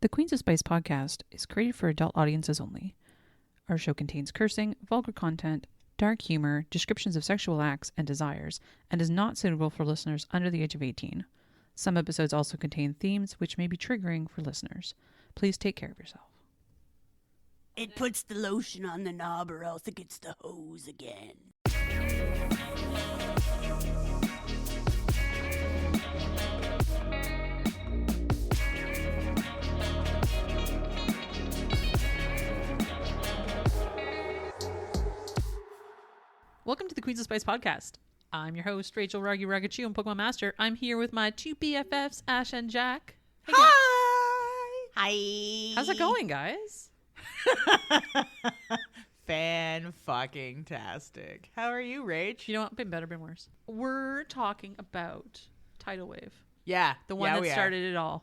The Queens of Spice podcast is created for adult audiences only. Our show contains cursing, vulgar content, dark humor, descriptions of sexual acts and desires, and is not suitable for listeners under the age of 18. Some episodes also contain themes which may be triggering for listeners. Please take care of yourself. It puts the lotion on the knob or else it gets the hose again. Welcome to the Queens of Spice podcast. I'm your host, Rachel Raggy Ragachu and Pokemon Master. I'm here with my two BFFs, Ash and Jack. Hey, Hi. how's it going, guys? Fan-fucking-tastic. How are you, Rach? You know what? Been better, been worse. We're talking about Tidal Wave. Yeah. The one that started it all.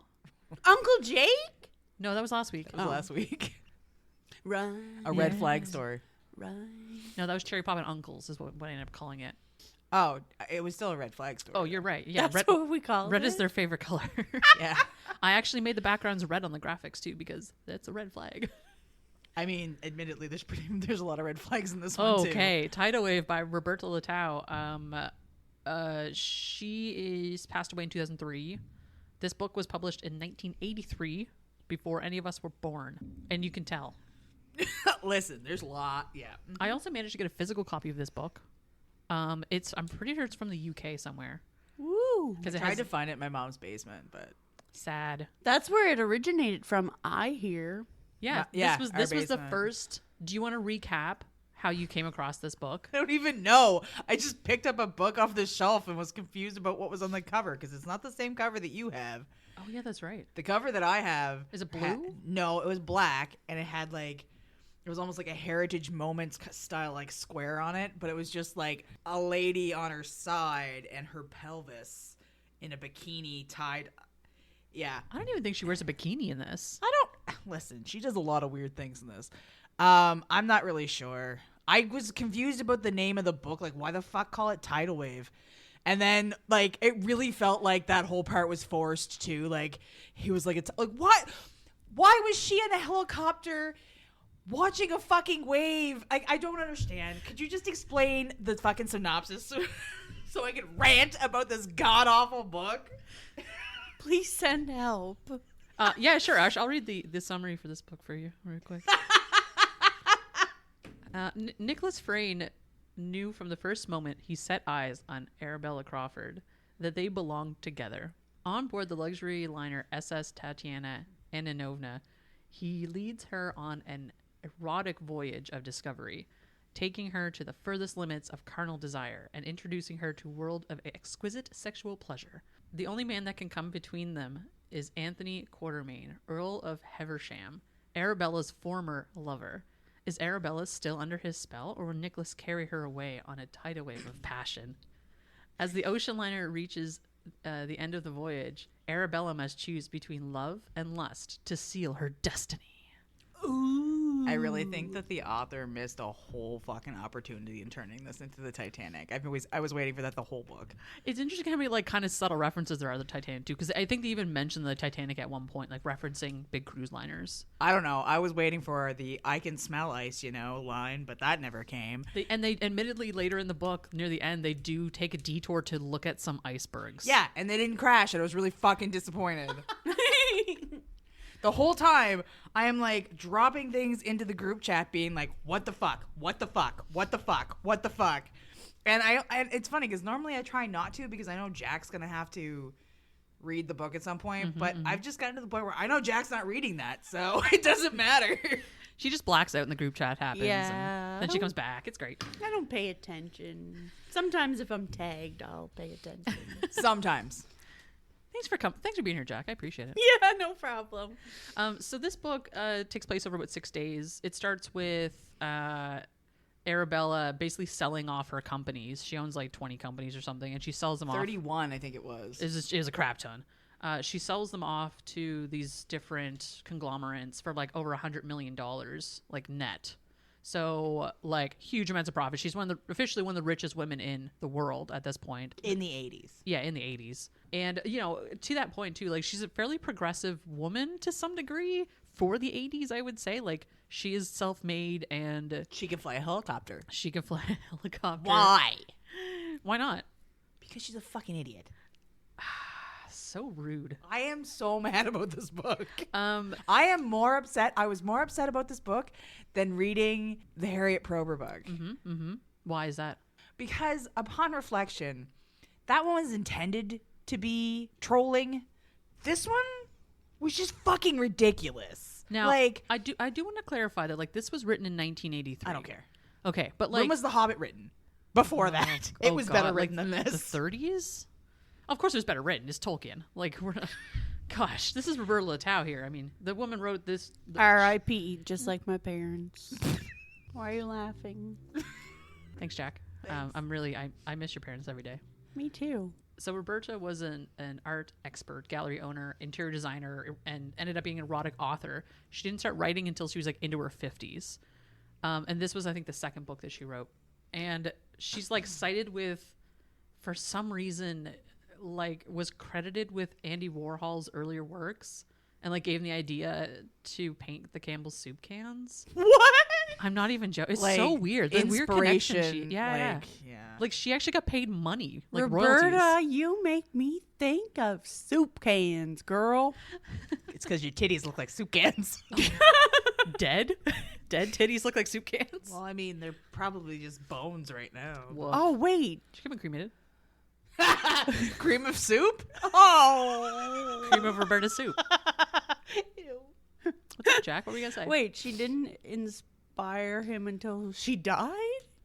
Uncle Jake? No, that was last week. That was last week. Right. A red flag story. Right. No, that was Cherry Pop and Uncles is what I ended up calling it. Oh, it was still a red flag story. Oh, you're right. Yeah, That's what we call red it. is their favorite color. Yeah. I actually made the backgrounds red on the graphics too because that's a red flag. I mean, admittedly, there's a lot of red flags in this one, too. Okay. Tidal Wave by Roberta Latow. She is passed away in 2003. This book was published in 1983 before any of us were born. And you can tell. Listen, there's a lot. Yeah. I also managed to get a physical copy of this book. I'm pretty sure it's from the UK somewhere. Woo. Because I it tried has to find it in my mom's basement, but... sad. That's where it originated from, I hear. Yeah. Yeah, This our was the basement. first. Do you want to recap how you came across this book? I don't even know. I just picked up a book off the shelf and was confused about what was on the cover, because it's not the same cover that you have. Oh yeah, that's right. The cover that I have... Is it blue? No, it was black, and it had, like... It was almost like a Heritage Moments style, like, square on it, but it was just, like, a lady on her side and her pelvis in a bikini tied... Yeah. I don't even think she wears a bikini in this. I don't... Listen, she does a lot of weird things in this. I'm not really sure. I was confused about the name of the book. Like, why the fuck call it Tidal Wave? And then, like, it really felt like that whole part was forced, too. Like, he was like, it's like, what? Why was she in a helicopter... watching a fucking wave? I don't understand. Could you just explain the fucking synopsis so I can rant about this god-awful book? Please send help. Yeah, sure, Ash. I'll read the summary for this book for you real quick. Nicholas Frayne knew from the first moment he set eyes on Arabella Crawford that they belonged together. On board the luxury liner SS Tatiana Aninovna, he leads her on an erotic voyage of discovery, taking her to the furthest limits of carnal desire and introducing her to a world of exquisite sexual pleasure. The only man that can come between them is Anthony Quatermain, Earl of Heversham, Arabella's former lover. Is Arabella still under his spell, or will Nicholas carry her away on a tidal wave of passion? As the ocean liner reaches the end of the voyage, Arabella must choose between love and lust to seal her destiny. Ooh. I really think that the author missed a whole fucking opportunity in turning this into the Titanic. I was waiting for that the whole book. It's interesting how many like kind of subtle references there are to the Titanic too, because I think they even mentioned the Titanic at one point, like referencing big cruise liners. I don't know. I was waiting for the "I can smell ice," line, but that never came. They admittedly later in the book, near the end, they do take a detour to look at some icebergs. Yeah, and they didn't crash, and I was really fucking disappointed. The whole time, I am like dropping things into the group chat, being like, "What the fuck? What the fuck? What the fuck? What the fuck?" And it's funny because normally I try not to because I know Jack's gonna have to read the book at some point. But I've just gotten to the point where I know Jack's not reading that, so it doesn't matter. She just blacks out and the group chat happens. Yeah. And then she comes back. It's great. I don't pay attention. Sometimes if I'm tagged, I'll pay attention. Sometimes. Thanks for being here, Jack. I appreciate it. Yeah, no problem. So this book takes place over about 6 days. It starts with Arabella basically selling off her companies. She owns like 20 companies or something, and she sells them 31, I think it was. It is a crap ton. She sells them off to these different conglomerates for like over $100 million, like net. So, like, huge amounts of profit. She's officially one of the richest women in the world at this point. In the 80s. Yeah, in the 80s. And, you know, to that point, too, like, she's a fairly progressive woman to some degree for the 80s, I would say. Like, she is self-made and... She can fly a helicopter. She can fly a helicopter. Why? Why not? Because she's a fucking idiot. So rude. I am so mad about this book. I am more upset. I was more upset about this book than reading the Harriet Prober book. Why is that? Because upon reflection, that one was intended to be trolling. This one was just fucking ridiculous. Now, like, I do want to clarify that, like, this was written in 1983. I don't care. Okay, but like, when was The Hobbit written? Before that, it was better written than this. The 30s? Of course, it was better written. It's Tolkien. Like, we're not. Gosh, this is Roberta Latow here. I mean, the woman wrote this. R.I.P. Just like my parents. Why are you laughing? Thanks, Jack. Thanks. I miss your parents every day. Me too. So Roberta was an art expert, gallery owner, interior designer, and ended up being an erotic author. She didn't start writing until she was like into her 50s. And this was, I think, the second book that she wrote. And she's like cited with, for some reason, like was credited with Andy Warhol's earlier works and like gave him the idea to paint the Campbell's soup cans. What? I'm not even joking. It's like, so weird. The weird connection. Yeah. Like she actually got paid money. Like Roberta, royalties. you make me think of soup cans, girl. It's because your titties look like soup cans. Dead titties look like soup cans. Well, I mean, they're probably just bones right now. Woof. Oh, wait. She could have been cremated. Cream of soup? Oh. Cream of Roberta soup. Ew. What's up, Jack? What were you gonna say? Wait, she didn't inspire him until she died?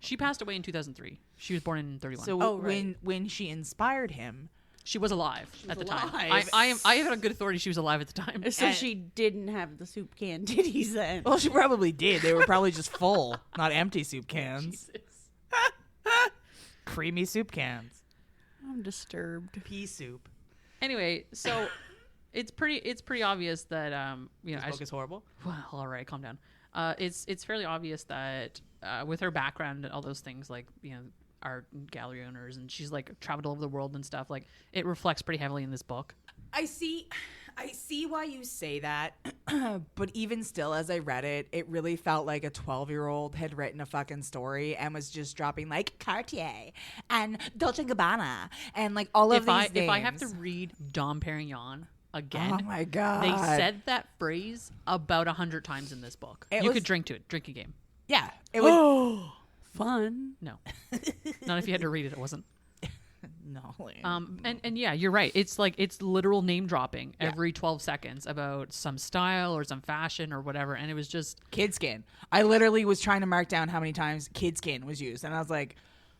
She passed away in 2003. She was born in 31. So right. when she inspired him, she was alive at the time. alive. I have it on good authority. She was alive at the time. So And- she didn't have the soup can titties then. well, she probably did. They were probably just full, not empty soup cans. Creamy soup cans. I'm disturbed. Pea soup. Anyway, so it's pretty obvious that you know, This book is horrible. well, all right, calm down. It's fairly obvious that with her background and all those things, like, you know, art and gallery owners, and she's like traveled all over the world and stuff, like it reflects pretty heavily in this book. I see why you say that, but even still, as I read it, it really felt like a 12-year-old had written a fucking story and was just dropping like Cartier and Dolce & Gabbana and like all of these names. If I have to read Dom Perignon again, oh my god, they said that phrase about 100 times in this book. It You was- could drink to it, drinking game. yeah, it was. Fun. No, not if you had to read it. It wasn't. No, And yeah, you're right. It's like it's literal name dropping every 12 seconds about some style or some fashion or whatever, and it was just Kidskin. I literally was trying to mark down how many times Kidskin was used, and I was like,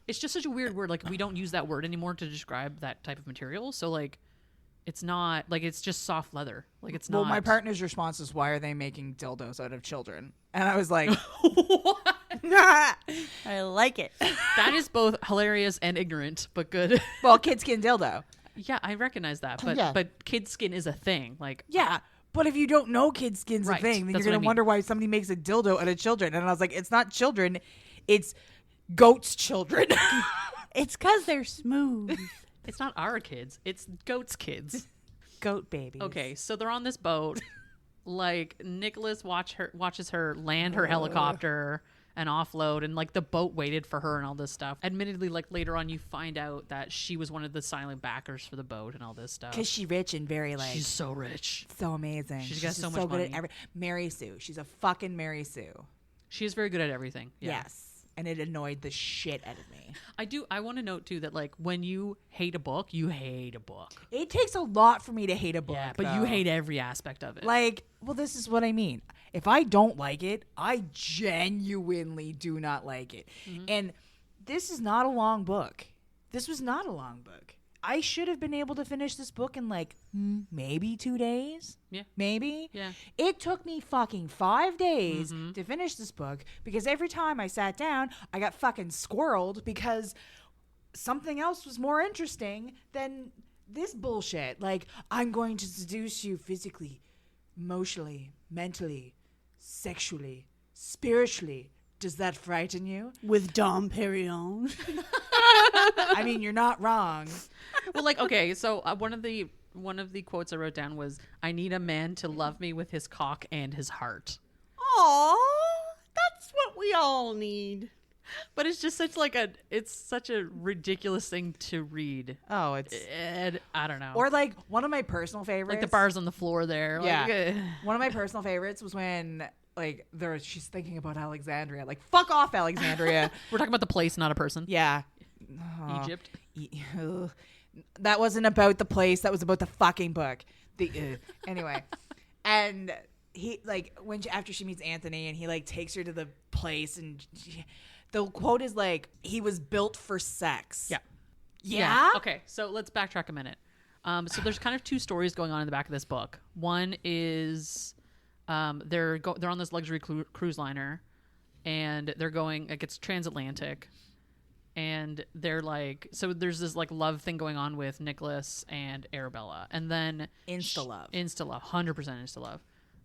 it's just such a weird word. Like we don't use that word anymore to describe that type of material. So like, it's not like it's just soft leather. Like it's not. well, my partner's response was, "Why are they making dildos out of children?" And I was like, I like it. That is both hilarious and ignorant, but good. "Well, Kidskin dildo." Yeah, I recognize that, but Yeah. but kid skin is a thing. Like Yeah, but if you don't know Kidskin's Right, a thing, then that's you're what I gonna mean. wonder why somebody makes a dildo out of children. And I was like, it's not children, it's goats' children. It's because they're smooth. it's not our kids, it's goats' kids. Goat babies. Okay, so they're on this boat. Like Nicholas watches her land her helicopter and offload, and like the boat waited for her and all this stuff. Admittedly, like later on, you find out that she was one of the silent backers for the boat and all this stuff. Because she's rich and very like She's so rich. so amazing. She's got just so much good money. at Mary Sue. She's a fucking Mary Sue. She is very good at everything. Yeah. Yes. And it annoyed the shit out of me. I want to note too that like when you hate a book, you hate a book. It takes a lot for me to hate a book. Yeah, but you though. hate every aspect of it. Like, well, this is what I mean. If I don't like it, I genuinely do not like it. Mm-hmm. And this is not a long book. This was not a long book. I should have been able to finish this book in like maybe 2 days. Yeah. Maybe. Yeah. It took me fucking 5 days Mm-hmm. to finish this book because every time I sat down, I got fucking squirreled because something else was more interesting than this bullshit. Like, I'm going to seduce you physically, emotionally, mentally, sexually, spiritually, Does that frighten you? With Dom Perignon. I mean, you're not wrong. Well, like, okay, so one of the quotes I wrote down was, "I need a man to love me with his cock and his heart." Aww, that's what we all need. But it's just such a ridiculous thing to read. Oh, it's... And I don't know. Or like one of my personal favorites. like the bars on the floor there. Yeah. Like, One of my personal favorites was when like she's thinking about Alexandria. Like, fuck off, Alexandria. we're talking about the place, not a person. Yeah. Egypt. Ugh. That wasn't about the place. That was about the fucking book. Anyway. And he like after she meets Anthony and he like takes her to the place and the quote is like, he was built for sex. Yeah. Yeah? Okay, so let's backtrack a minute. So there's kind of two stories going on in the back of this book. One is they're on this luxury cruise liner, and they're going, like, it's transatlantic, and they're like, so there's this like love thing going on with Nicholas and Arabella, and then Insta love, 100% insta love.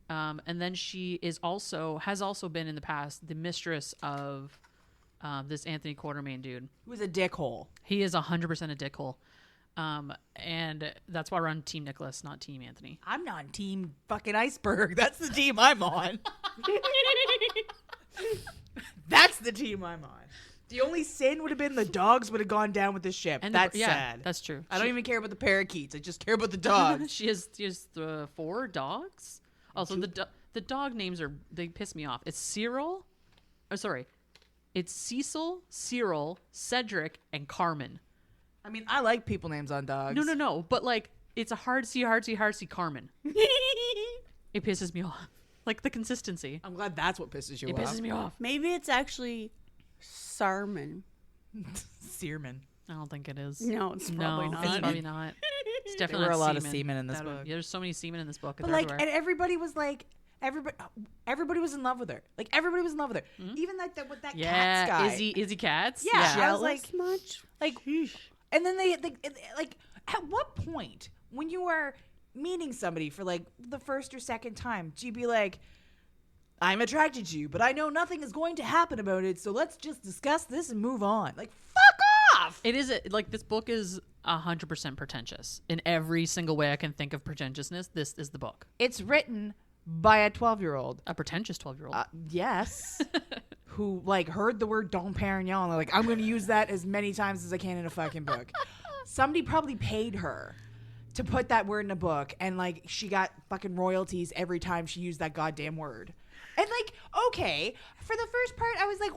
And then she has also been in the past the mistress of this Anthony Quatermain dude. Who was a dickhole. He is 100% a dickhole. And that's why we're on Team Nicholas, not Team Anthony. I'm not on Team fucking Iceberg. That's the team I'm on. That's the team I'm on. The only sin would have been the dogs would have gone down with the ship. And that's sad. That's true. I don't even care about the parakeets. I just care about the dogs. She has 4 dogs. Also, the dog names they piss me off. It's Cyril. Oh, sorry. It's Cecil, Cyril, Cedric, and Carmen. I mean, I like people names on dogs. No. But like, it's a hard C Carmen. It pisses me off. Like the consistency. I'm glad that's what pisses you off. It pisses me off. Maybe it's actually Sarman. Searman. I don't think it is. No, it's probably not. It's probably not. It's definitely There were a lot semen. of semen in this book. Yeah, there's so many semen in this book. But like, and everybody was like, everybody was in love with her. Like, everybody was in love with her. Mm-hmm. Even like with that Cats guy. Izzy Katz. Yeah, I was like, much. Like, and then they like, at what point when you are meeting somebody for like the first or second time, do you be like, I'm attracted to you, but I know nothing is going to happen about it, so let's just discuss this and move on. Like, fuck off! It is, like, this book is 100% pretentious. In every single way I can think of pretentiousness, this is the book. It's written by a 12-year-old. A pretentious 12-year-old. Yes. Who, like, heard the word Dom Perignon. Like, I'm going to use that as many times as I can in a fucking book. Somebody probably paid her to put that word in a book, and, like, she got fucking royalties every time she used that goddamn word. And, like, okay, for the first part, I was like,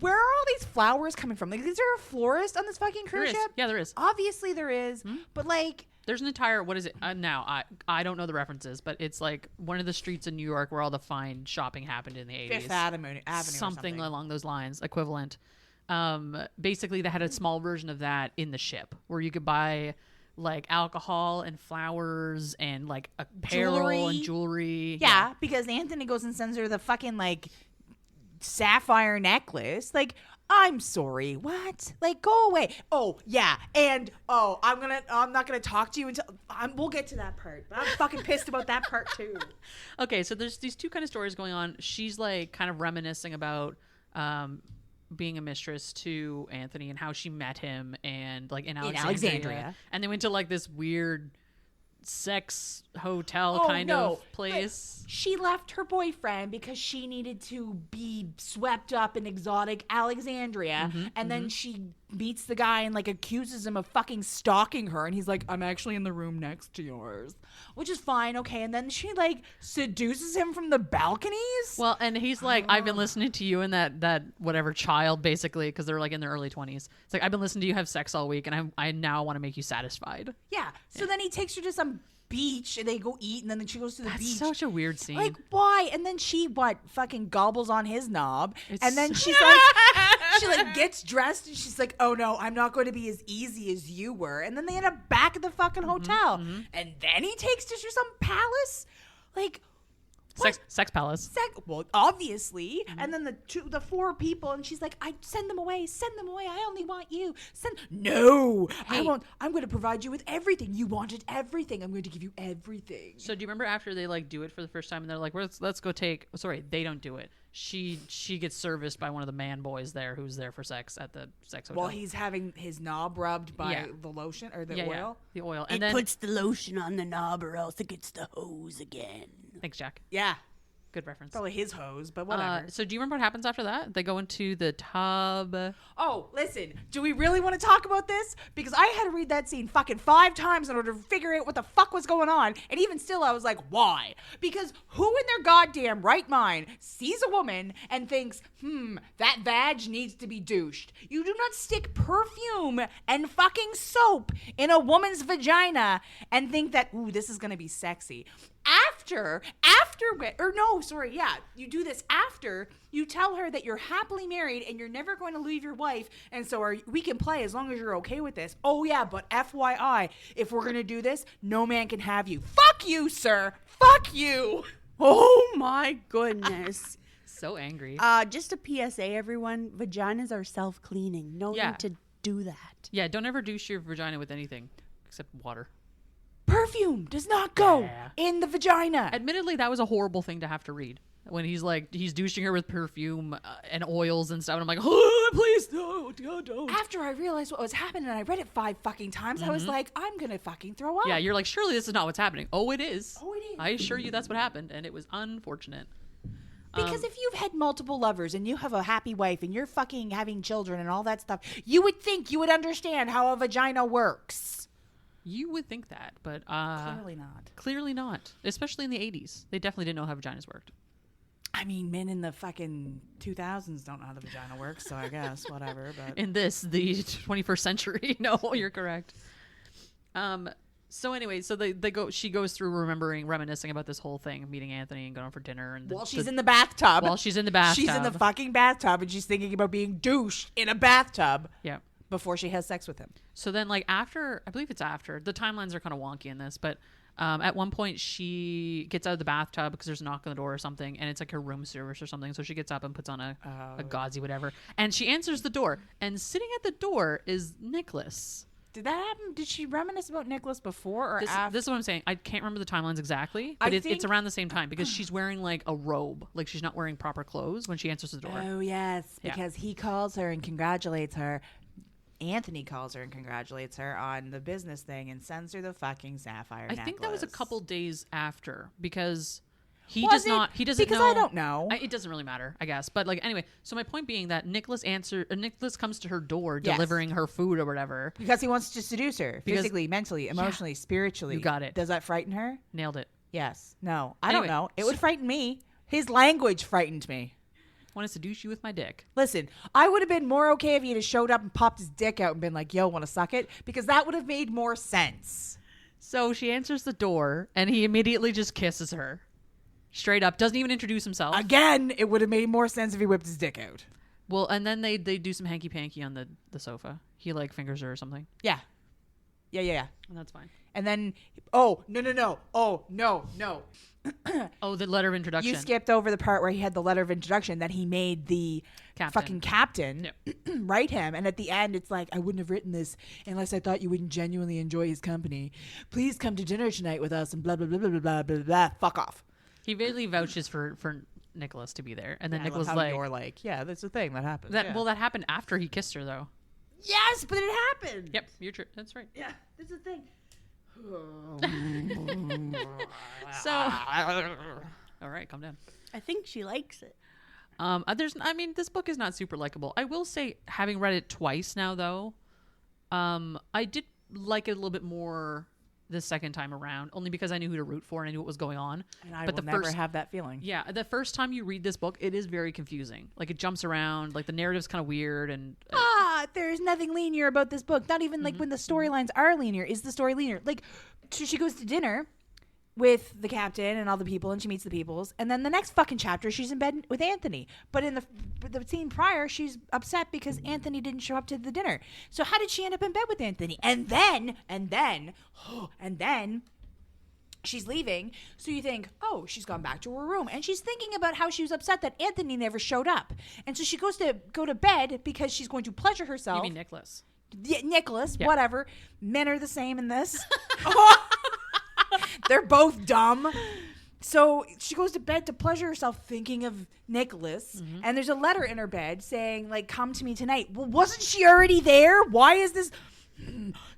where are all these flowers coming from? Like, is there a florist on this fucking cruise ship? Yeah, there is. Obviously there is, but, like... There's an entire, what is it? Now, I don't know the references, but it's, like, one of the streets in New York where all the fine shopping happened in the 80s. Fifth Avenue something along those lines, equivalent. Basically, they had a small version of that in the ship where you could buy... like alcohol and flowers and like apparel and jewelry. Yeah, because Anthony goes and sends her the fucking like sapphire necklace. Like, I'm sorry, what? Like, go away. Oh yeah, and I'm not gonna talk to you until we'll get to that part. But I'm fucking pissed about that part too. Okay, so there's these two kind of stories going on. She's like kind of reminiscing about being a mistress to Anthony and how she met him and like in Alexandria. And they went to like this weird sex hotel of place. But she left her boyfriend because she needed to be swept up in exotic Alexandria, and then she meets the guy and like accuses him of fucking stalking her, and he's like, I'm actually in the room next to yours, which is fine, okay. And then she like seduces him from the balconies. Well, and he's like, I've been listening to you and that whatever child, basically, because they're like in their early 20s. It's like, I've been listening to you have sex all week, and I now want to make you satisfied. Yeah. So then he takes her to some beach and they go eat, and then she goes to the beach. That's such a weird scene. Like, why? And then she fucking gobbles on his knob, and then she's like she like gets dressed and she's like, oh no, I'm not going to be as easy as you were. And then they end up back at the fucking hotel, and then he takes her to some palace. Like, Sex palace. Well, obviously. And then the 4 people, and she's like, I send them away. I only want you. No, I won't. I'm going to provide you with everything. You wanted everything. I'm going to give you everything. So do you remember after they like do it for the first time and they're like, let's go take, sorry, they don't do it. She gets serviced by one of the man boys there who's there for sex at the sex hotel. While he's having his knob rubbed by the lotion or the oil. Yeah, the oil. And it then puts the lotion on the knob or else it gets the hose again. Thanks, Jack. Yeah. Good reference. Probably his hose, but whatever. So do you remember what happens after that? They go into the tub. Oh, listen. Do we really want to talk about this? Because I had to read that scene fucking 5 times in order to figure out what the fuck was going on. And even still, I was like, why? Because who in their goddamn right mind sees a woman and thinks, that vag needs to be douched? You do not stick perfume and fucking soap in a woman's vagina and think that, ooh, this is going to be sexy. You do this after you tell her that you're happily married and you're never going to leave your wife, and so we can play as long as you're okay with this. Oh yeah, but FYI, if we're gonna do this, no man can have you. Fuck you, sir. Fuck you. Oh my goodness. So angry. Just a PSA, everyone. Vaginas are self-cleaning. No need to do that. Yeah, don't ever douche your vagina with anything except water. Perfume does not go in the vagina. Admittedly, that was a horrible thing to have to read. When he's douching her with perfume and oils and stuff. And I'm like, oh, please, don't. After I realized what was happening and I read it 5 fucking times, I was like, I'm going to fucking throw up. Yeah, you're like, surely this is not what's happening. Oh, it is. I assure you that's what happened. And it was unfortunate. Because if you've had multiple lovers and you have a happy wife and you're fucking having children and all that stuff, you would think you would understand how a vagina works. You would think that, but clearly not. Clearly not. Especially in the 80s. They definitely didn't know how vaginas worked. I mean, men in the fucking 2000s don't know how the vagina works, so I guess whatever. But in the 21st century, no, you're correct. So anyway, so they go. She goes through reminiscing about this whole thing, meeting Anthony and going for dinner, and while she's in the bathtub. While she's in the bathtub, she's in the fucking bathtub, and she's thinking about being douched in a bathtub. Yeah. Before she has sex with him. So then, like after, I believe it's after the timelines are kind of wonky in this, but. At one point, she gets out of the bathtub because there's a knock on the door or something, and it's like her room service or something. So she gets up and puts on a gauzy whatever, and she answers the door. And sitting at the door is Nicholas. Did that happen? Did she reminisce about Nicholas before or after? This is what I'm saying. I can't remember the timelines exactly, but it's around the same time because she's wearing like a robe, like she's not wearing proper clothes when she answers the door. Oh yes, because he calls her and congratulates her. Anthony calls her and congratulates her on the business thing and sends her the fucking sapphire necklace. I think that was a couple days after because he doesn't know. I don't know. It doesn't really matter, I guess. But like anyway, so my point being that Nicholas comes to her door delivering her food or whatever. Because he wants to seduce her physically, mentally, emotionally, spiritually. You got it. Does that frighten her? Nailed it. Yes. No. I don't know. It would frighten me. His language frightened me. Want to seduce you with my dick. Listen, I would have been more okay if he had showed up and popped his dick out and been like, yo, want to suck it? Because that would have made more sense. So she answers the door and he immediately just kisses her. Straight up. Doesn't even introduce himself. Again, it would have made more sense if he whipped his dick out. Well, and then they do some hanky-panky on the sofa. He like fingers her or something. Yeah. Yeah. And that's fine. And then, oh, no. Oh, no. Oh, the letter of introduction. You skipped over the part where he had the letter of introduction that he made the fucking captain write him. And at the end, it's like, I wouldn't have written this unless I thought you wouldn't genuinely enjoy his company. Please come to dinner tonight with us and blah, blah, blah, blah, blah, blah, blah. Fuck off. He really vouches for Nicholas to be there. And then Nicholas you're like, yeah, that's the thing that happened. Well, that happened after he kissed her, though. Yes, but it happened. Yep, you're true. That's right. Yeah, that's the thing. So, all right, calm down. I think she likes it. This book is not super likable. I will say, having read it twice now, though, I did like it a little bit more the second time around, only because I knew who to root for and I knew what was going on. And I will never have that feeling. Yeah, the first time you read this book, it is very confusing. Like, it jumps around, like the narrative's kind of weird, and there's nothing linear about this book. Not even like when the storylines are linear. Is the story linear? Like, so she goes to dinner with the captain and all the people, and she meets the peoples, and then the next fucking chapter she's in bed with Anthony. But in the scene prior, she's upset because Anthony didn't show up to the dinner. So how did she end up in bed with Anthony? And then she's leaving. So you think, oh, she's gone back to her room. And she's thinking about how she was upset that Anthony never showed up. And so she goes to go to bed because she's going to pleasure herself. You mean Nicholas? Yeah, Nicholas, Yeah. whatever. Men are the same in this. They're both dumb. So she goes to bed to pleasure herself thinking of Nicholas. And there's a letter in her bed saying, like, come to me tonight. Well, wasn't she already there? Why is this?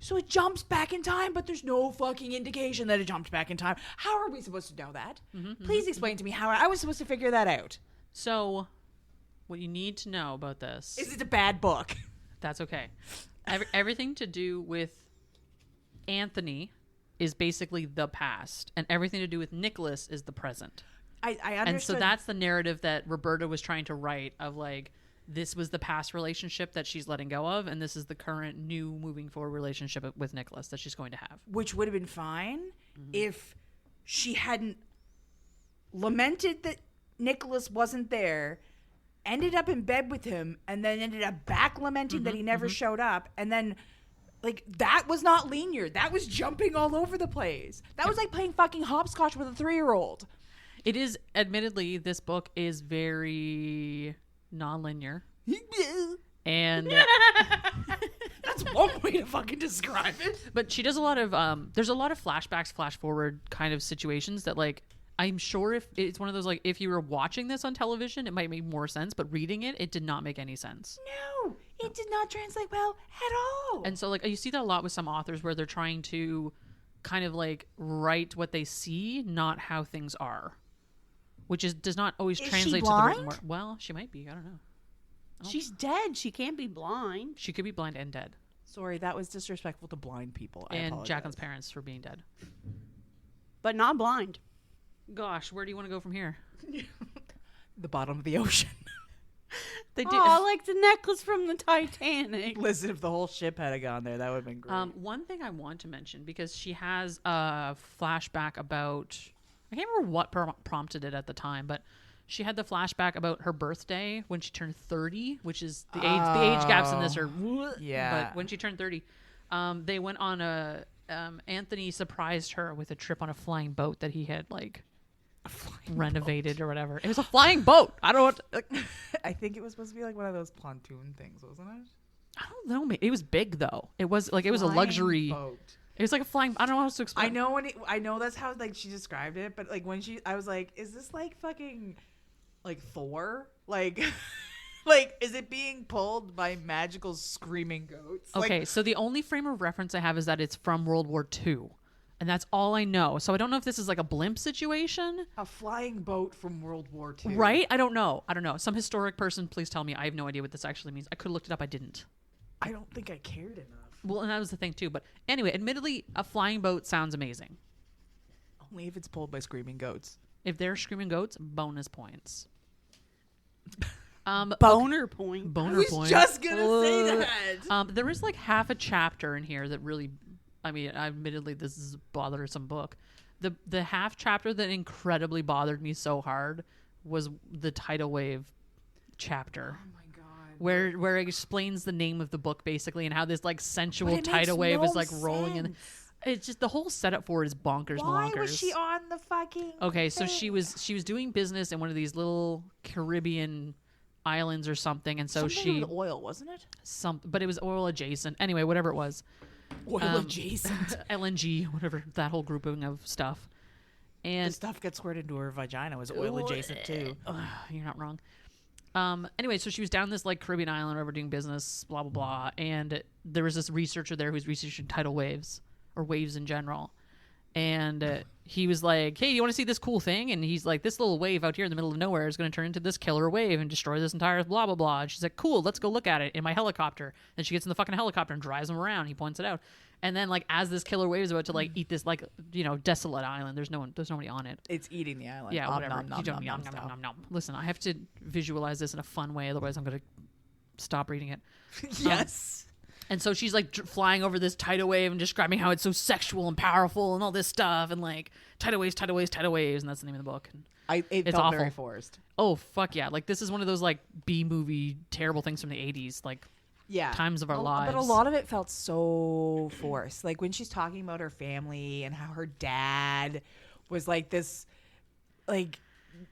So it jumps back in time, but there's no fucking indication that it jumped back in time. How are we supposed to know that? Please explain to me how I was supposed to figure that out. So, what you need to know about this Is it a bad book? That's okay. Everything to do with Anthony is basically the past, and everything to do with Nicholas is the present. I understood. And so that's the narrative that Roberta was trying to write of, like, this was the past relationship that she's letting go of, and this is the current new moving forward relationship with Nicholas that she's going to have. Which would have been fine if she hadn't lamented that Nicholas wasn't there, ended up in bed with him, and then ended up back lamenting that he never showed up, and then, like, that was not linear. That was jumping all over the place. That was like playing fucking hopscotch with a 3-year-old. It is, admittedly, this book is very non-linear. And That's one way to fucking describe it. but she does a lot of there's a lot of flashbacks, flash forward kind of situations that, like, I'm sure if it's one of those, like, if you were watching this on television, it might make more sense, but reading it did not make any sense. No, it did not translate well at all. And so, like, you see that a lot with some authors where they're trying to kind of, like, write what they see, not how things are, which does not always Is she translate to blind? the written word. Well, she might be. I don't know. She's dead. She can't be blind. She could be blind and dead. Sorry, that was disrespectful to blind people. I And apologize. Jacqueline's parents for being dead. But not blind. Gosh, where do you want to go from here? The bottom of the ocean. They did. Oh, like the necklace from the Titanic. Listen, if the whole ship had gone there, that would have been great. One thing I want to mention, because she has a flashback about, I can't remember what prompted it at the time, but she had the flashback about her birthday when she turned 30, which is the age gaps in this are, Yeah. But when she turned 30, they went on Anthony surprised her with a trip on a flying boat that he had, like, renovated or whatever. It was a flying boat. I don't know. I think it was supposed to be like one of those pontoon things, wasn't it? I don't know. It was big though. It was like, it was a Flying luxury. boat. It was like a flying. I don't know how else to explain. I know that's how, like, she described it, but, like, when I was like, is this like fucking like Thor? Like like, is it being pulled by magical screaming goats? Okay, Like, so the only frame of reference I have is that it's from World War II. And that's all I know. So I don't know if this is like a blimp situation. a flying boat from World War II. Right? I don't know. Some historic person, please tell me. I have no idea what this actually means. I could have looked it up. I didn't. I don't think I cared enough. Well, and that was the thing too. But anyway, admittedly, a flying boat sounds amazing. Only if it's pulled by screaming goats. If they're screaming goats, bonus points. Boner point. Boner I was points. just gonna say that. There is like half a chapter in here that really, I mean, admittedly, this is a bothersome book. The half chapter that incredibly bothered me so hard was the Tidal Wave chapter. Oh my god. Where it explains the name of the book basically and how this like sensual But it tidal makes wave no is like rolling in. sense. It's just the whole setup for it is bonkers. Why malonkers. was she on the fucking Okay, so thing? she was doing business in one of these little Caribbean islands or something, and so Something she with oil, wasn't it? but it was oil adjacent. Anyway, whatever it was. Oil adjacent. LNG, whatever, that whole grouping of stuff. The And stuff got squirted into her vagina was oil adjacent too. you're not wrong. Anyway, so she was down this like Caribbean island, wherever, doing business, blah blah blah, and there was this researcher there who was researching tidal waves or waves in general, and he was like, "Hey, you want to see this cool thing?" And he's like, "This little wave out here in the middle of nowhere is going to turn into this killer wave and destroy this entire blah blah blah." And she's like, "Cool, let's go look at it in my helicopter." And she gets in the fucking helicopter and drives him around. He points it out, and then like as this killer wave is about to like eat this like desolate island, there's nobody on it. It's eating the island. Yeah, Nom, whatever. nom, nom, You don't nom, nom, nom, nom, nom, nom. Listen, I have to visualize this in a fun way, otherwise I'm going to stop reading it. Yes. And so she's like flying over this tidal wave and describing how it's so sexual and powerful and all this stuff and like tidal waves, tidal waves, tidal waves, and that's the name of the book. And It It's felt awful. very forced. oh fuck yeah, like this is one of those like B movie terrible things from the 80s. Like times of our lives. But a lot of it felt so forced. Like when she's talking about her family and how her dad was like this, like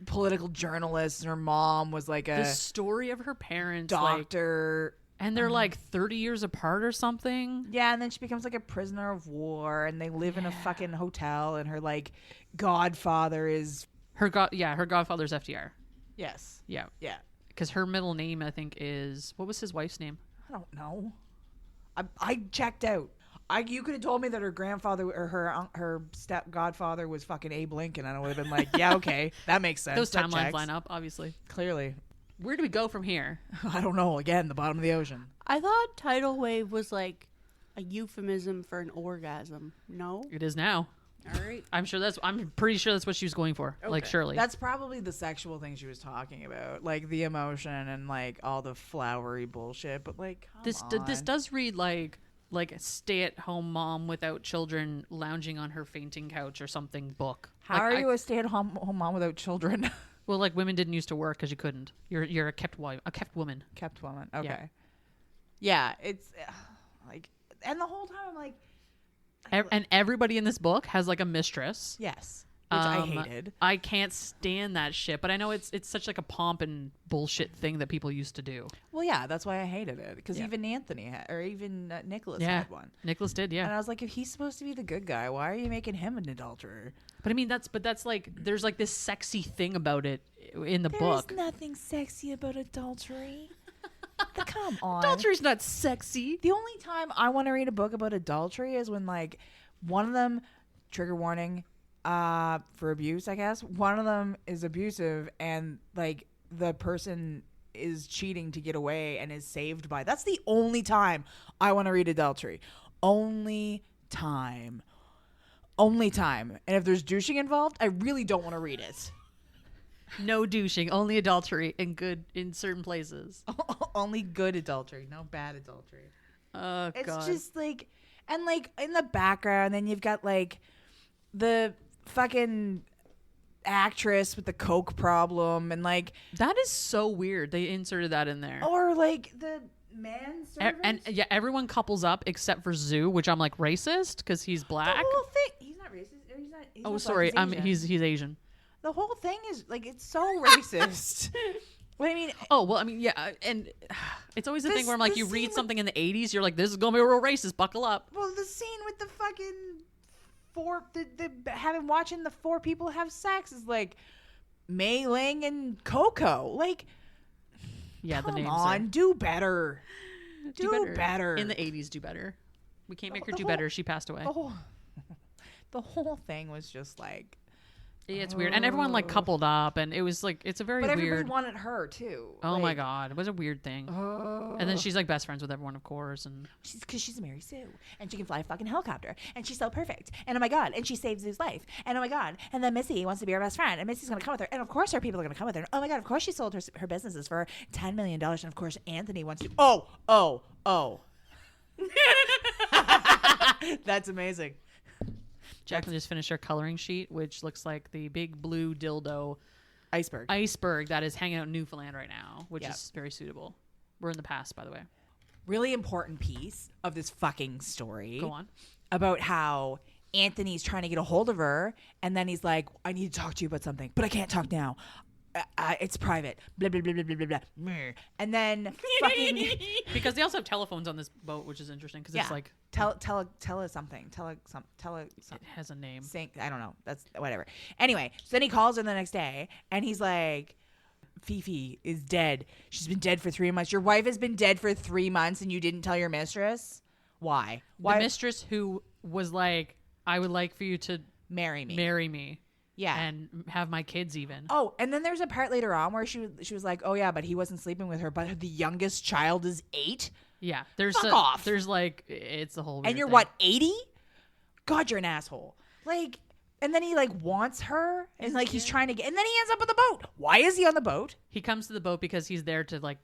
political journalist, and her mom was like the a story of her parents, doctor. And they're like 30 years apart or something. Yeah, and then she becomes like a prisoner of war, and they live in a fucking hotel, and her like godfather is her godfather's FDR. Yes. Yeah. Yeah. Because her middle name, I think, is, what was his wife's name? I don't know. I checked out. You could have told me that her grandfather or her step godfather was fucking Abe Lincoln, and I would have been like, yeah, okay, that makes sense. Those That timelines checks. line up, obviously. Clearly. Where do we go from here? I don't know. Again, the bottom of the ocean. I thought tidal wave was like a euphemism for an orgasm. No? It is now. All right. I'm pretty sure that's what she was going for. Like, surely. That's probably the sexual thing she was talking about, like the emotion and like all the flowery bullshit. But like, this does read like a stay-at-home mom without children lounging on her fainting couch or something book. How are you a stay-at-home mom without children? Well, like women didn't used to work because you couldn't. You're a kept woman. Kept woman. Okay. Yeah, it's like, and the whole time I'm like, and everybody in this book has like a mistress. yes, which I hated. I can't stand that shit, but I know it's such like a pomp and bullshit thing that people used to do. Well, yeah, that's why I hated it, because even Anthony had, or even Nicholas had one. Nicholas did, And I was like, if he's supposed to be the good guy, why are you making him an adulterer? But I mean, that's like, there's like this sexy thing about it in the book. There's nothing sexy about adultery. Come on. Adultery's not sexy. The only time I want to read a book about adultery is when like one of them, trigger warning, for abuse, I guess. One of them is abusive and like the person is cheating to get away and is saved by. That's the only time I want to read adultery. Only time. And if there's douching involved, I really don't want to read it. No douching, only adultery in certain places. Only good adultery, no bad adultery. Oh, It's God. just like, and like in the background, then you've got like the fucking actress with the coke problem, and like That is so weird. They inserted that in there. or like the manservant. And yeah, everyone couples up except for Zoo, which I'm like racist because he's black. The whole thing. He's not racist. He's not. He's Oh, not sorry. black, he's Asian. He's Asian. The whole thing is like, it's so racist. What I mean, Oh, well, I mean, yeah, and it's always the thing where I'm like, the you scene read with- something in the 80s, you're like, this is gonna be real racist. Buckle up. well, the scene with the fucking watching the four people have sex is like Mei Ling and Coco. Like, Yeah, come the names. on, do better. Do better. In the 80s. Do better. We can't make her The do whole- better. She passed away. The whole thing was just like. Yeah, it's weird, and everyone like coupled up, and it was like it's a very But weird. everybody wanted her too. Oh my Like, God, it was a weird thing. And then she's like best friends with everyone, of course, and because she's Mary Sue, and she can fly a fucking helicopter, and she's so perfect, and oh my God, and she saves his life, and oh my God, and then Missy wants to be her best friend, and Missy's gonna come with her, and of course her people are gonna come with her. Oh my God, of course she sold her businesses for $10 million, and of course Anthony wants to. Oh. That's amazing. Jacqueline just finished her coloring sheet, which looks like the big blue dildo Iceberg. that is hanging out in Newfoundland right now, which Yep. is very suitable. We're in the past, by the way. Really important piece of this fucking story. Go on. About how Anthony's trying to get a hold of her, and then he's like, I need to talk to you about something, but I can't talk now. It's private. Blah, blah, blah, blah, blah, blah, blah. Meh. And then fucking... Because they also have telephones on this boat, which is interesting because it's like... Tell us something. It has a name. I don't know. That's whatever. Anyway, so then he calls her the next day, and he's like, Fifi is dead. She's been dead for 3 months. Your wife has been dead for 3 months, and you didn't tell your mistress? Why? The mistress who was like, I would like for you to marry me. Yeah. And have my kids even. Oh, and then there's a part later on where she was like, oh, yeah, but he wasn't sleeping with her, but the youngest child is 8? Yeah. There's Fuck off. There's like, it's the whole weird And you're thing. what, 80? God, you're an asshole. Like, and then he like wants her, and like he's trying to get, and then he ends up on the boat. Why is he on the boat? He comes to the boat because he's there to like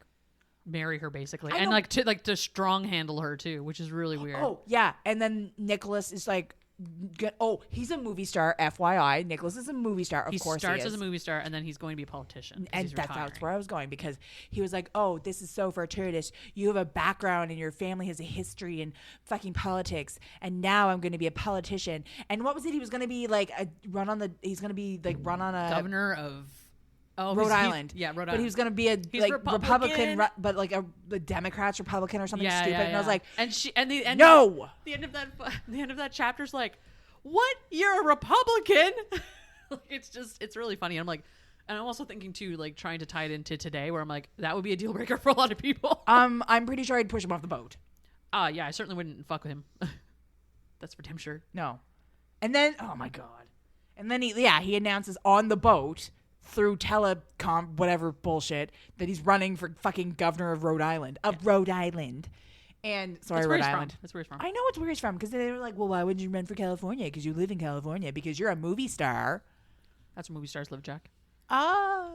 marry her basically. I And know. to strong handle her too, which is really weird. Oh, yeah. And then Nicholas is like, he's a movie star. FYI, Nicholas is a movie star. Of course, He starts he is. as a movie star, and then he's going to be a politician. 'cause And he's that's retiring. where I was going, because he was like, "Oh, this is so fortuitous. You have a background, and your family has a history in fucking politics, and now I'm going to be a politician." And what was it? He was going to be like he's going to be like run on a Governor of Rhode Island. Yeah, Rhode Island. But he was going to be a He's like Republican. but like a Democrats Republican or something Yeah, stupid. yeah, And I was yeah. like, and the end no. the end of that chapter's like, what? You're a Republican? It's really funny. And I'm like, and I'm also thinking too, like trying to tie it into today, where I'm like, that would be a deal breaker for a lot of people. I'm pretty sure I'd push him off the boat. Yeah, I certainly wouldn't fuck with him. That's for damn sure. No. And then, oh my God. And then he announces on the boat through telecom, whatever bullshit, that he's running for fucking governor of Rhode Island. Rhode Island. And, sorry, That's where Rhode he's Island. from. That's where he's from. I know it's where he's from, because they were like, well, why wouldn't you run for California? Because you live in California, because you're a movie star. That's where movie stars live, Jack. Oh.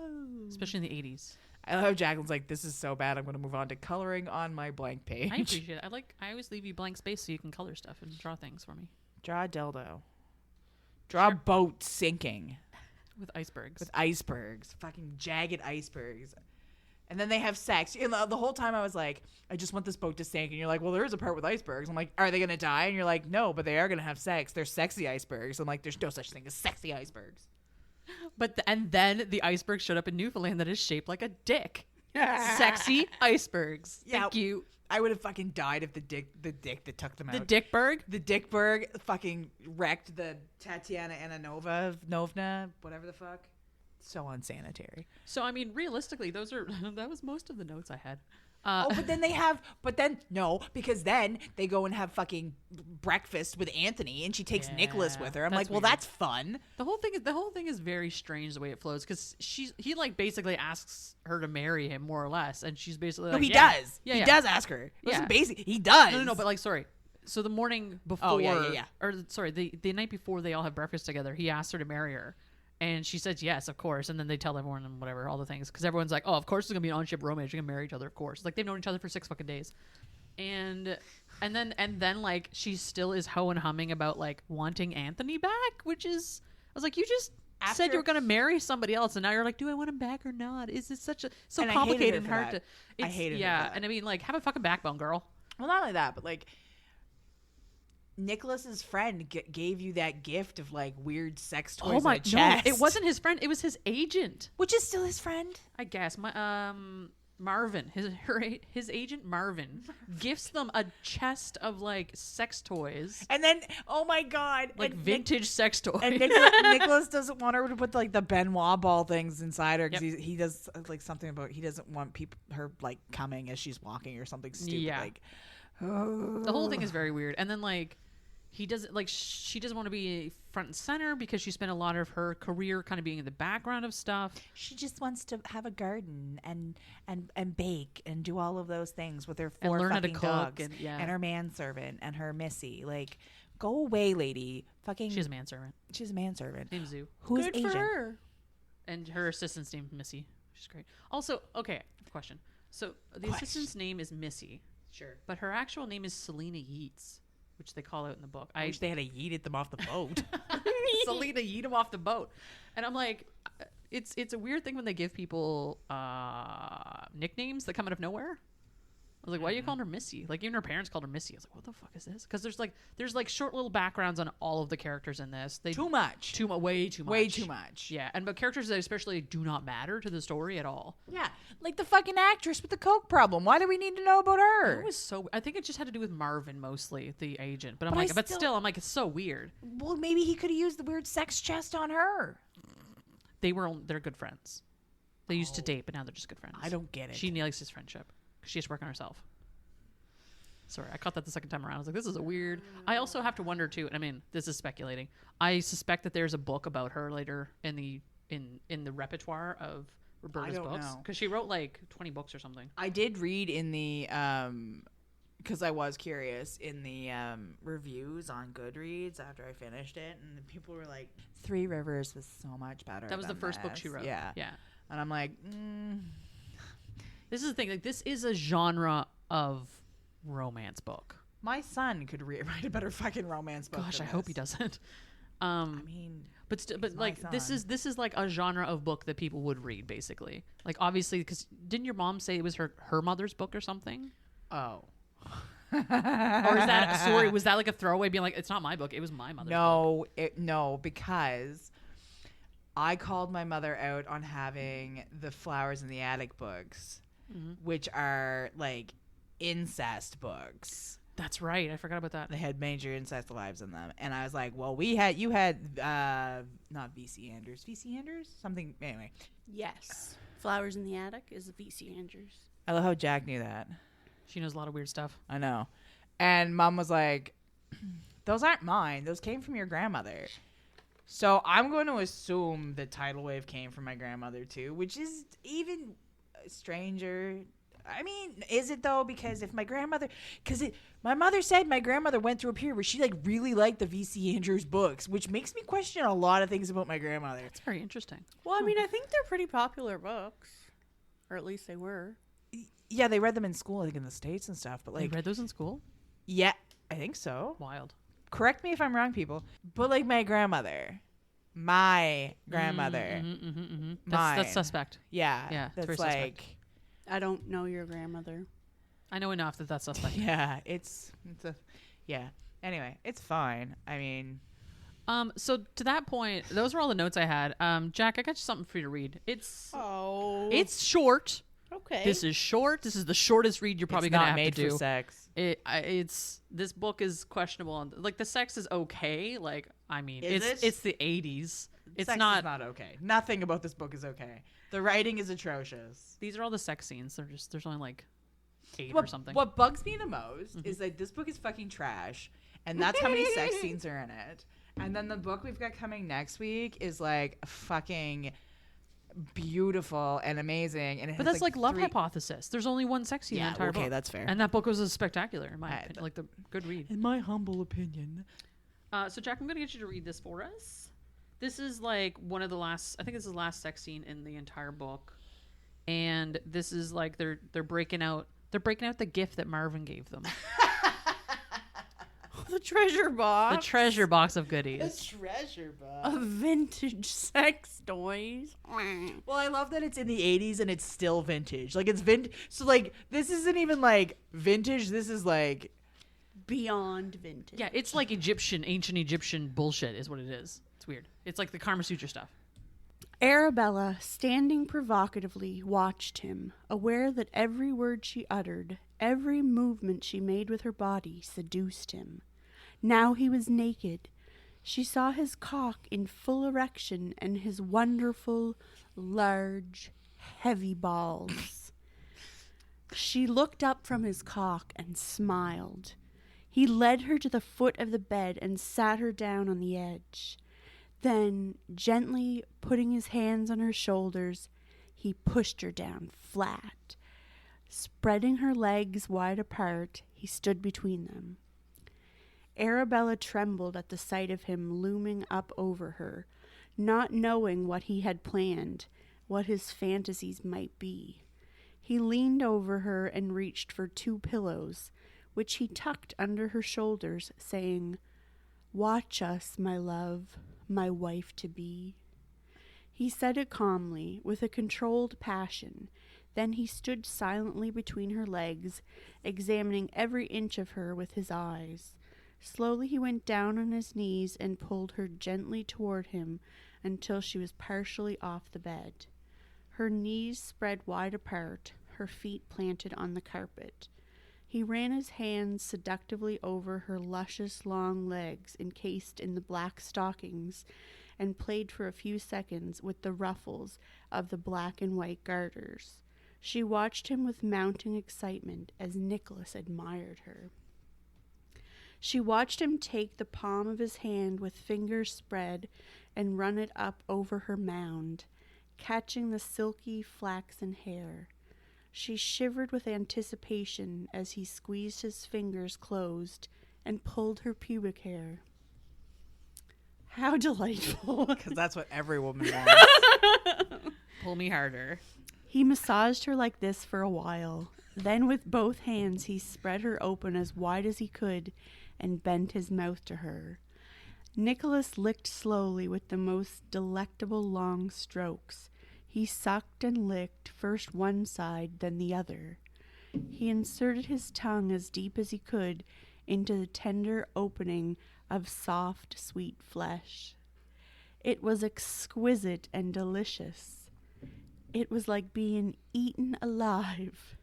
Especially in the 80s. I love Jacqueline's like, this is so bad, I'm going to move on to coloring on my blank page. I appreciate it. I always leave you blank space so you can color stuff and draw things for me. Draw a dildo. Draw a boat sinking. With icebergs. With icebergs. Fucking jagged icebergs. And then they have sex. And the whole time I was like, I just want this boat to sink. And you're like, well, there is a part with icebergs. I'm like, are they going to die? And you're like, no, but they are going to have sex. They're sexy icebergs. I'm like, there's no such thing as sexy icebergs. And then the iceberg showed up in Newfoundland that is shaped like a dick. Sexy icebergs. Yeah. Thank you. I would have fucking died if the dick that took them out. The Dickberg? The Dickberg fucking wrecked the Tatiana Novna, whatever the fuck. So unsanitary. So, I mean, realistically, that was most of the notes I had. Because then they go and have fucking breakfast with Anthony, and she takes Nicholas with her. I'm like, well, weird. that's fun. The whole thing is very strange the way it flows, because he like basically asks her to marry him, more or less, and she's basically like, No, he yeah. does. Yeah, he yeah. does ask her. Yeah. He does. No, but like, sorry. So the morning before, or sorry, the night before they all have breakfast together, he asks her to marry her. And she says yes, of course. And then they tell everyone and whatever, all the things. Because everyone's like, oh, of course it's going to be an on-ship romance. You're going to marry each other, of course. Like, they've known each other for 6 fucking days. And then like, she still is ho and humming about, like, wanting Anthony back. Which is, I was like, you just said you were going to marry somebody else. And now you're like, do I want him back or not? Is it so and complicated and hard to... I hated her for that. And I mean, like, have a fucking backbone, girl. Well, not only that, but like, Nicholas's friend gave you that gift of like weird sex toys. Oh my! in a chest. No, it wasn't his friend. It was his agent. Which is still his friend. I guess Marvin, his agent Marvin, gifts them a chest of like sex toys, And then, oh my God, like vintage sex toys. And Nicholas doesn't want her to put like the Benoit ball things inside her, because he does like something about, he doesn't want her like coming as she's walking or something stupid. Yeah. Like, The whole thing is very weird. And then like, he doesn't like, she doesn't want to be front and center because she spent a lot of her career kind of being in the background of stuff. she just wants to have a garden and bake and do all of those things with her 4 learn how to fucking cook dogs and her manservant and her Missy. Like, go away, lady. Fucking. She's a manservant. She's a manservant. Named Zoo. Who's Good Asian? for her. And her assistant's named Missy. She's great. Also, okay, question. So the assistant's name is Missy. Sure. But her actual name is Selena Yeats, which they call out in the book. I wish they had yeeted them off the boat. Selena yeet him off the boat. And I'm like, it's a weird thing when they give people nicknames that come out of nowhere. I was like, why are you calling her Missy? Like, even her parents called her Missy. I was like, what the fuck is this? Because there's short little backgrounds on all of the characters in this. Too much. Way too much. Way too much. Yeah, but characters that especially do not matter to the story at all. Yeah, like the fucking actress with the coke problem. Why do we need to know about her? It was so. I think it just had to do with Marvin mostly, the agent. But I'm But like, I but still- still, I'm like, it's so weird. Well, maybe he could have used the weird sex chest on her. They're good friends. They used to date, but now they're just good friends. I don't get it. She likes his friendship because she has to work on herself. Sorry, I caught that the second time around. I was like, this is a weird. I also have to wonder too. And I mean, this is speculating. I suspect that there's a book about her later in the repertoire of Roberta's don't books know. because she wrote like 20 books or something. I did read in the because I was curious in the reviews on Goodreads after I finished it, and the people were like, Three Rivers was so much better. That was the than first book this." she wrote. Yeah, Yeah. and I'm like, This is the thing. Like, this is a genre of romance book. My son could write a better fucking romance book. Gosh, than I hope he this. doesn't. I mean, But my like this son. is like a genre of book that people would read, basically. Like obviously, because didn't your mom say it was her mother's book or something? Oh. Or is that sorry? Was that like a throwaway, being like, it's not my book, it was my mother's book? No, because I called my mother out on having the Flowers in the Attic books, which are like incest books. That's right. I forgot about that. They had major incest lives in them, and I was like, "Well, you had not V.C. Andrews, something anyway." Yes. Flowers in the Attic is V.C. Andrews. I love how Jack knew that. She knows a lot of weird stuff. I know, and Mom was like, "Those aren't mine. Those came from your grandmother." So I'm going to assume that Tidal Wave came from my grandmother too, which is even stranger. I mean, is it though? Because if my grandmother, my mother said my grandmother went through a period where she like really liked the V.C. Andrews books, which makes me question a lot of things about my grandmother. It's very interesting. Well, I mean, I think they're pretty popular books. Or at least they were. Yeah, they read them in school, I think in the States and stuff, but Like, like, read those in school? yeah, I think so. Wild. Correct me if I'm wrong, people. But like my grandmother. That's Mine. suspect. Yeah. Yeah, it's That's very like, suspect. I don't know your grandmother. I know enough that that's suspect. yeah, yeah. Anyway, it's fine. I mean, So to that point, those were all the notes I had. Jack, I got you something for you to read. It's short. Okay. This is short. This is the shortest read you're probably it's gonna not have made to do. for sex. It's this book is questionable. And like the sex is okay. Like I mean, Is it's it? it's the 80s. It's Sex not. is not okay. Nothing about this book is okay. The writing is atrocious. These are all the sex scenes. There's only like 8 or something. What bugs me the most is that this book is fucking trash, and that's how many sex scenes are in it. And then the book we've got coming next week is like fucking beautiful and amazing. And it But has that's like Love 3 Hypothesis. There's only one sex scene in the entire book. that's fair. And that book was a spectacular, in my I- opinion. Like the good read. In my humble opinion. So Jack, I'm gonna get you to read this for us. This is like one of the last. I think this is the last sex scene in the entire book, and this is like they're breaking out. They're breaking out the gift that Marvin gave them. The treasure box. The treasure box of goodies. Treasure box. Of vintage sex toys. Well, I love that it's in the 80s and it's still vintage. Like it's vintage. So like this isn't even like vintage. This is like Beyond vintage. Yeah, it's like ancient Egyptian bullshit is what it is. It's weird. It's like the Kama Sutra stuff. Arabella, standing provocatively, watched him, aware that every word she uttered, every movement she made with her body seduced him. Now he was naked. She saw his cock in full erection and his wonderful, large, heavy balls. She looked up from his cock and smiled. He led her to the foot of the bed and sat her down on the edge. Then, gently putting his hands on her shoulders, he pushed her down flat. Spreading her legs wide apart, he stood between them. Arabella trembled at the sight of him looming up over her, not knowing what he had planned, what his fantasies might be. He leaned over her and reached for 2 pillows, which he tucked under her shoulders, saying, "Watch us, my love, my wife-to-be." He said it calmly, with a controlled passion. Then he stood silently between her legs, examining every inch of her with his eyes. Slowly he went down on his knees and pulled her gently toward him until she was partially off the bed. Her knees spread wide apart, her feet planted on the carpet. He ran his hands seductively over her luscious long legs encased in the black stockings and played for a few seconds with the ruffles of the black and white garters. She watched him with mounting excitement as Nicholas admired her. She watched him take the palm of his hand with fingers spread and run it up over her mound, catching the silky flaxen hair. She shivered with anticipation as he squeezed his fingers closed and pulled her pubic hair. How delightful. Because that's what every woman wants. Pull me harder. He massaged her like this for a while. Then with both hands he spread her open as wide as he could and bent his mouth to her. Nicholas licked slowly with the most delectable long strokes. He sucked and licked, first one side, then the other. He inserted his tongue as deep as he could into the tender opening of soft, sweet flesh. It was exquisite and delicious. It was like being eaten alive.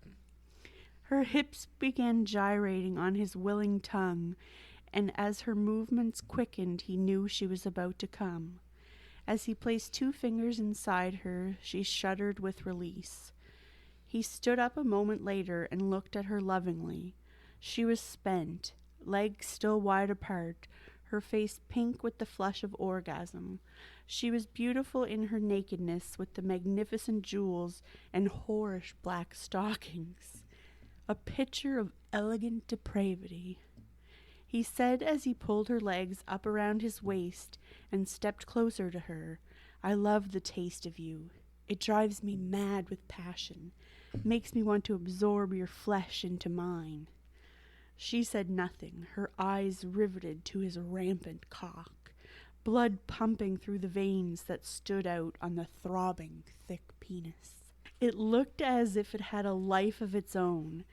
Her hips began gyrating on his willing tongue, and as her movements quickened, he knew she was about to come. As he placed 2 fingers inside her, she shuddered with release. He stood up a moment later and looked at her lovingly. She was spent, legs still wide apart, her face pink with the flush of orgasm. She was beautiful in her nakedness with the magnificent jewels and whorish black stockings. A picture of elegant depravity. He said as he pulled her legs up around his waist and stepped closer to her, "I love the taste of you. It drives me mad with passion, makes me want to absorb your flesh into mine." She said nothing, her eyes riveted to his rampant cock, blood pumping through the veins that stood out on the throbbing, thick penis. It looked as if it had a life of its own.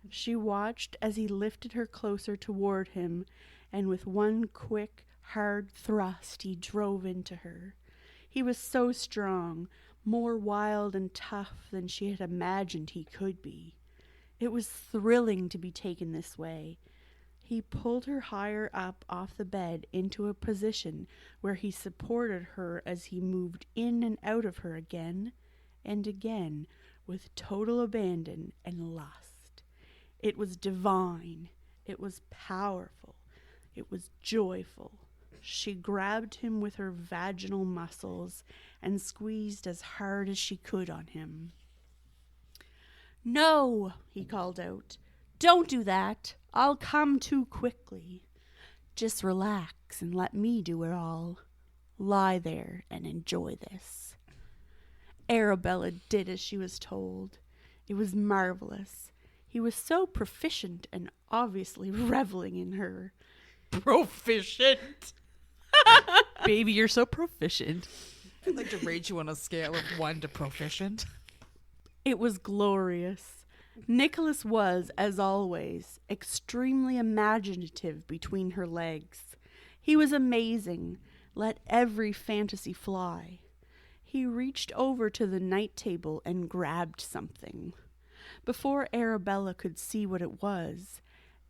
She watched as he lifted her closer toward him, and with one quick, hard thrust he drove into her. He was so strong, more wild and tough than she had imagined he could be. It was thrilling to be taken this way. He pulled her higher up off the bed into a position where he supported her as he moved in and out of her again and again with total abandon and lust. It was divine. It was powerful. It was joyful. She grabbed him with her vaginal muscles and squeezed as hard as she could on him. "No," he called out. "Don't do that. I'll come too quickly. Just relax and let me do it all. Lie there and enjoy this." Arabella did as she was told. It was marvelous. He was so proficient and obviously reveling in her. Proficient? Baby, you're so proficient. I'd like to rate you on a scale of 1 to proficient. It was glorious. Nicholas was, as always, extremely imaginative between her legs. He was amazing, let every fantasy fly. He reached over to the night table and grabbed something. Before Arabella could see what it was,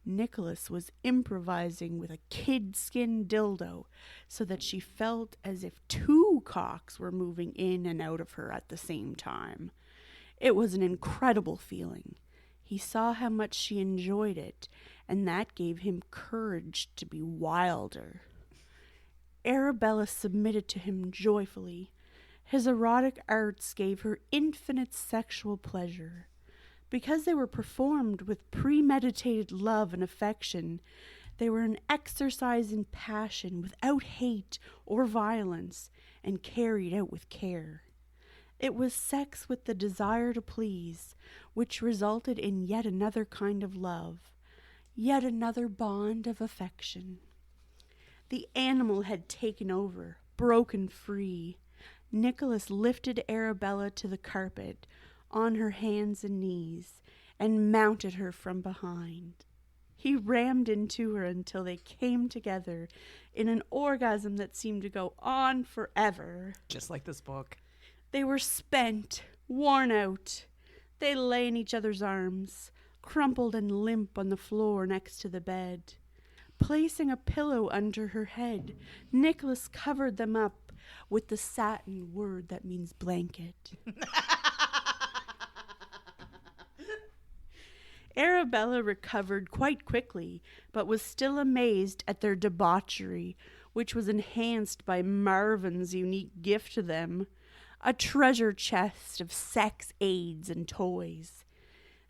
Nicholas was improvising with a kidskin dildo so that she felt as if 2 cocks were moving in and out of her at the same time. It was an incredible feeling. He saw how much she enjoyed it, and that gave him courage to be wilder. Arabella submitted to him joyfully. His erotic arts gave her infinite sexual pleasure. Because they were performed with premeditated love and affection, they were an exercise in passion without hate or violence and carried out with care. It was sex with the desire to please, which resulted in yet another kind of love, yet another bond of affection. The animal had taken over, broken free. Nicholas lifted Arabella to the carpet, on her hands and knees, and mounted her from behind. He rammed into her until they came together in an orgasm that seemed to go on forever. Just like this book. They were spent, worn out. They lay in each other's arms, crumpled and limp on the floor next to the bed. Placing a pillow under her head, Nicholas covered them up with the satin word that means blanket. Arabella recovered quite quickly, but was still amazed at their debauchery, which was enhanced by Marvin's unique gift to them, a treasure chest of sex aids and toys.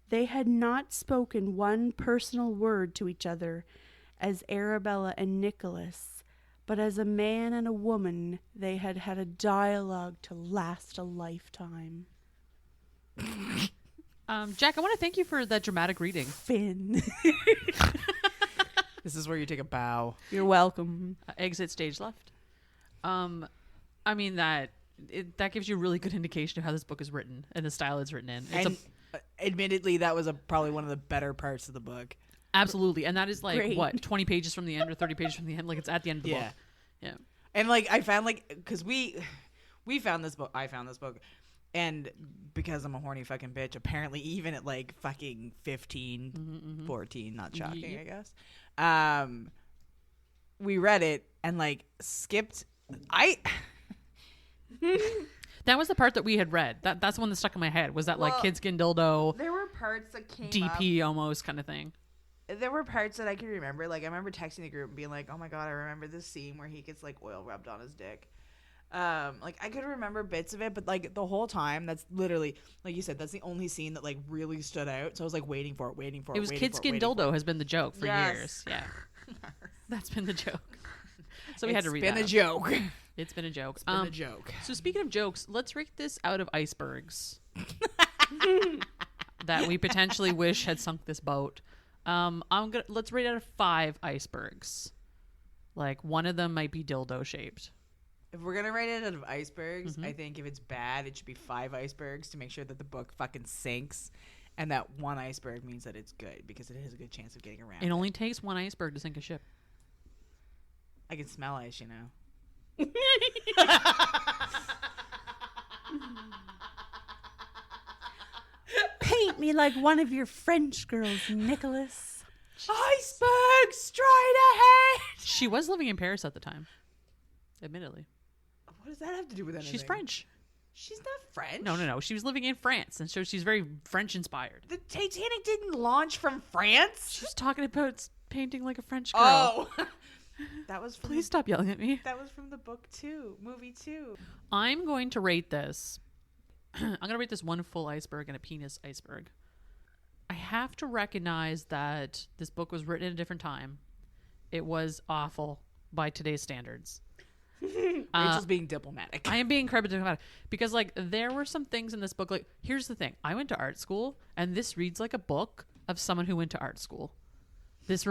They had not spoken one personal word to each other as Arabella and Nicholas, but as a man and a woman they had had a dialogue to last a lifetime. Jack, I want to thank you for that dramatic reading. Finn. This is where you take a bow. You're welcome. Exit stage left. I mean that gives you a really good indication of how this book is written and the style it's written in. Admittedly, that was probably one of the better parts of the book. Absolutely, and that is like Great. what 20 pages from the end or 30 pages from the end. Like it's at the end of the book. Yeah. And like I found because we found this book. I found this book. And because I'm a horny fucking bitch, apparently even at like fucking 15, 14, not shocking, I guess. We read it and like skipped. That was the part that we had read. That's the one that stuck in my head. Was that like Kidskin dildo, There were parts that came DP almost kind of thing. There were parts that I could remember. Like I remember texting the group and being like, "Oh my god, I remember this scene where he gets like oil rubbed on his dick." Like I could remember bits of it, but like the whole time, that's literally, like you said, that's the only scene that like really stood out. So I was like waiting for it. It was Kidskin dildo has been the joke for years. Yeah, that's been the joke. So we had to read that. It's been a joke. It's been a joke. It's been a joke. So speaking of jokes, let's rate this out of icebergs that we potentially wish had sunk this boat. Let's rate out of 5 icebergs. Like one of them might be dildo shaped. If we're gonna rate it out of icebergs, I think if it's bad, it should be 5 icebergs to make sure that the book fucking sinks, and that one iceberg means that it's good because it has a good chance of getting around. It only takes one iceberg to sink a ship. I can smell ice, you know. Paint me like one of your French girls, Nicholas. Iceberg straight ahead. She was living in Paris at the time, admittedly. What does that have to do with anything? She's French. She's not French. No. She was living in France, and so she's very French inspired. The Titanic didn't launch from France. She was talking about painting like a French girl. Oh, that was from Please stop yelling at me. That was from the book too, movie too. I'm going to rate this. I'm going to rate this 1 full iceberg and a penis iceberg. I have to recognize that this book was written at a different time. It was awful by today's standards. Rachel's being diplomatic. I am being incredibly diplomatic because, like, there were some things in this book. Like, here's the thing: I went to art school, and this reads like a book of someone who went to art school. This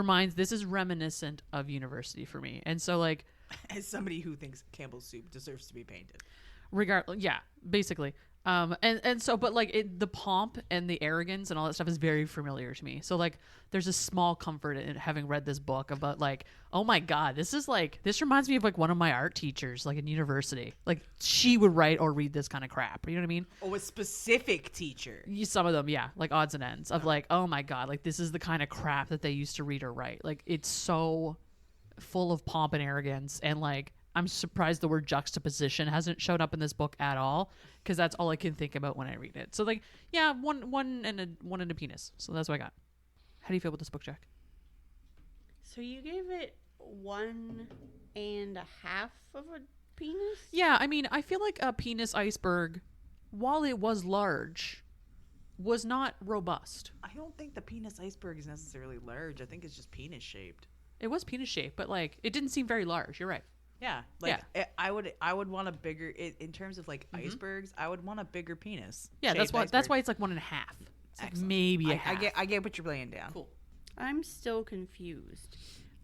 is reminiscent of university for me, and so like, as somebody who thinks Campbell's soup deserves to be painted, yeah, basically. And so, but like the pomp and the arrogance and all that stuff is very familiar to me. So like, there's a small comfort in having read this book about like, oh my God, this reminds me of like one of my art teachers, like in university. Like she would write or read this kind of crap. You know what I mean? Oh, a specific teacher. Some of them, yeah, like odds and ends of like, oh my God, like this is the kind of crap that they used to read or write. Like it's so full of pomp and arrogance, and like, I'm surprised the word juxtaposition hasn't showed up in this book at all, because that's all I can think about when I read it. So like, yeah, one and a penis. So that's what I got. How do you feel about this book, Jack? So you gave it 1.5 of a penis? Yeah, I mean, I feel like a penis iceberg, while it was large, was not robust. I don't think the penis iceberg is necessarily large. I think it's just penis shaped. It was penis shaped, but like, it didn't seem very large. You're right. Yeah, like I would want a bigger in terms of like icebergs. I would want a bigger penis. Yeah, that's why it's like 1.5. It's like maybe a half. I get what you're laying down. Cool. I'm still confused,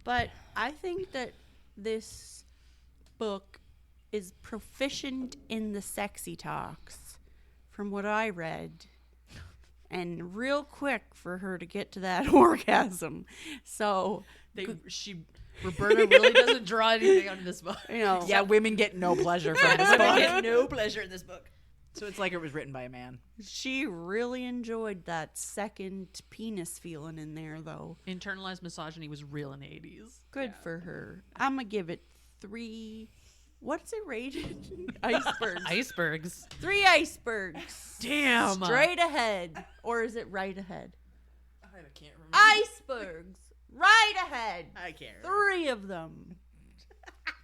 but I think that this book is proficient in the sexy talks, from what I read, and real quick for her to get to that orgasm. So Roberta really doesn't draw anything out of this book. You know, Yeah, women get no pleasure from this Women book. get no pleasure in this book. So it's like it was written by a man. she really enjoyed that second penis feeling in there, though. Internalized misogyny was real in the 80s. Good for her. I'm gonna give it 3. What's it rated? Icebergs. Icebergs. 3 icebergs. Damn. Straight ahead, or is it right ahead? I can't remember. Icebergs. Right ahead. I can't remember. 3 of them.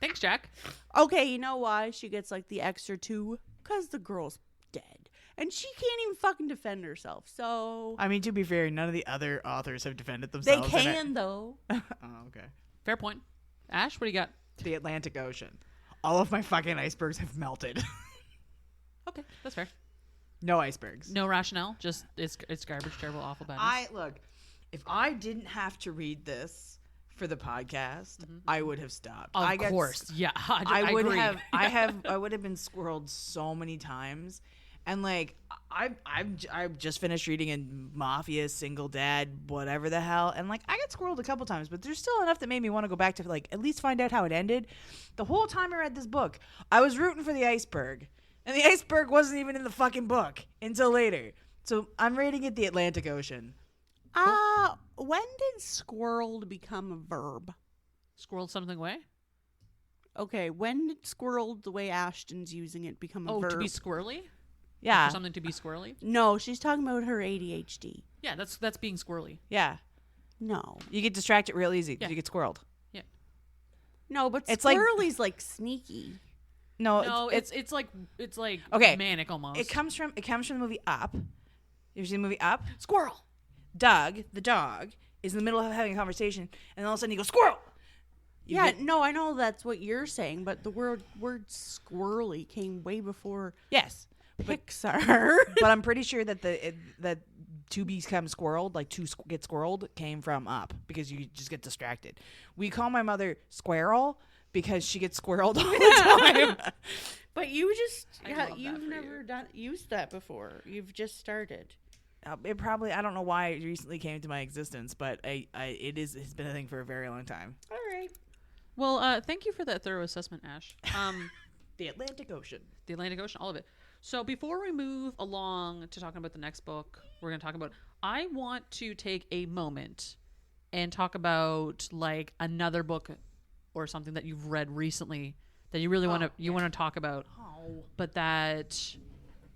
Thanks, Jack. Okay, you know why she gets like the extra 2? Because the girl's dead. And she can't even fucking defend herself. So I mean, to be fair, none of the other authors have defended they themselves. can, though. Oh, okay. Fair point. Ash, what do you got? The Atlantic Ocean. All of my fucking icebergs have melted. Okay, that's fair. No icebergs. No rationale. Just it's garbage, terrible, awful, badness. Look, if I didn't have to read this for the podcast, I would have stopped. Of course. Yeah. I would agree. have. I would have been squirreled so many times, and like I've just finished reading in Mafia, Single Dad, whatever the hell, and like I got squirreled a couple times, but there's still enough that made me want to go back to like at least find out how it ended. The whole time I read this book, I was rooting for the iceberg, and the iceberg wasn't even in the fucking book until later. So I'm rating it the Atlantic Ocean. When did squirreled become a verb? Squirreled something away? Okay, when did squirreled, the way Ashton's using it, become a verb? To be squirrely? Yeah. For something to be squirrely? No, she's talking about her ADHD. Yeah, that's being squirrely. Yeah. No. You get distracted real easy because Yeah. you get squirreled. Yeah. No, but It's like- squirrely's like sneaky. No, it's like Okay. manic almost. It comes from the movie Up. You ever seen the movie Up? Squirrel. Doug, the dog, is in the middle of having a conversation, and then all of a sudden he goes, squirrel! No, I know that's what you're saying, but the word squirrely came way before Yes. Pixar. But I'm pretty sure that that to become squirreled, like to get squirreled, came from Up, because you just get distracted. We call my mother Squirrel because she gets squirreled all the time. But you just, I love that you've for never used that before. You've just started. It probably, I don't know why it recently came to my existence, but it's been a thing for a very long time. All right. Well, thank you for that thorough assessment, Ash. The Atlantic Ocean. The Atlantic Ocean, all of it. So before we move along to talking about the next book we're going to talk about, I want to take a moment and talk about like another book or something that you've read recently that you really want to talk about. Oh. But that,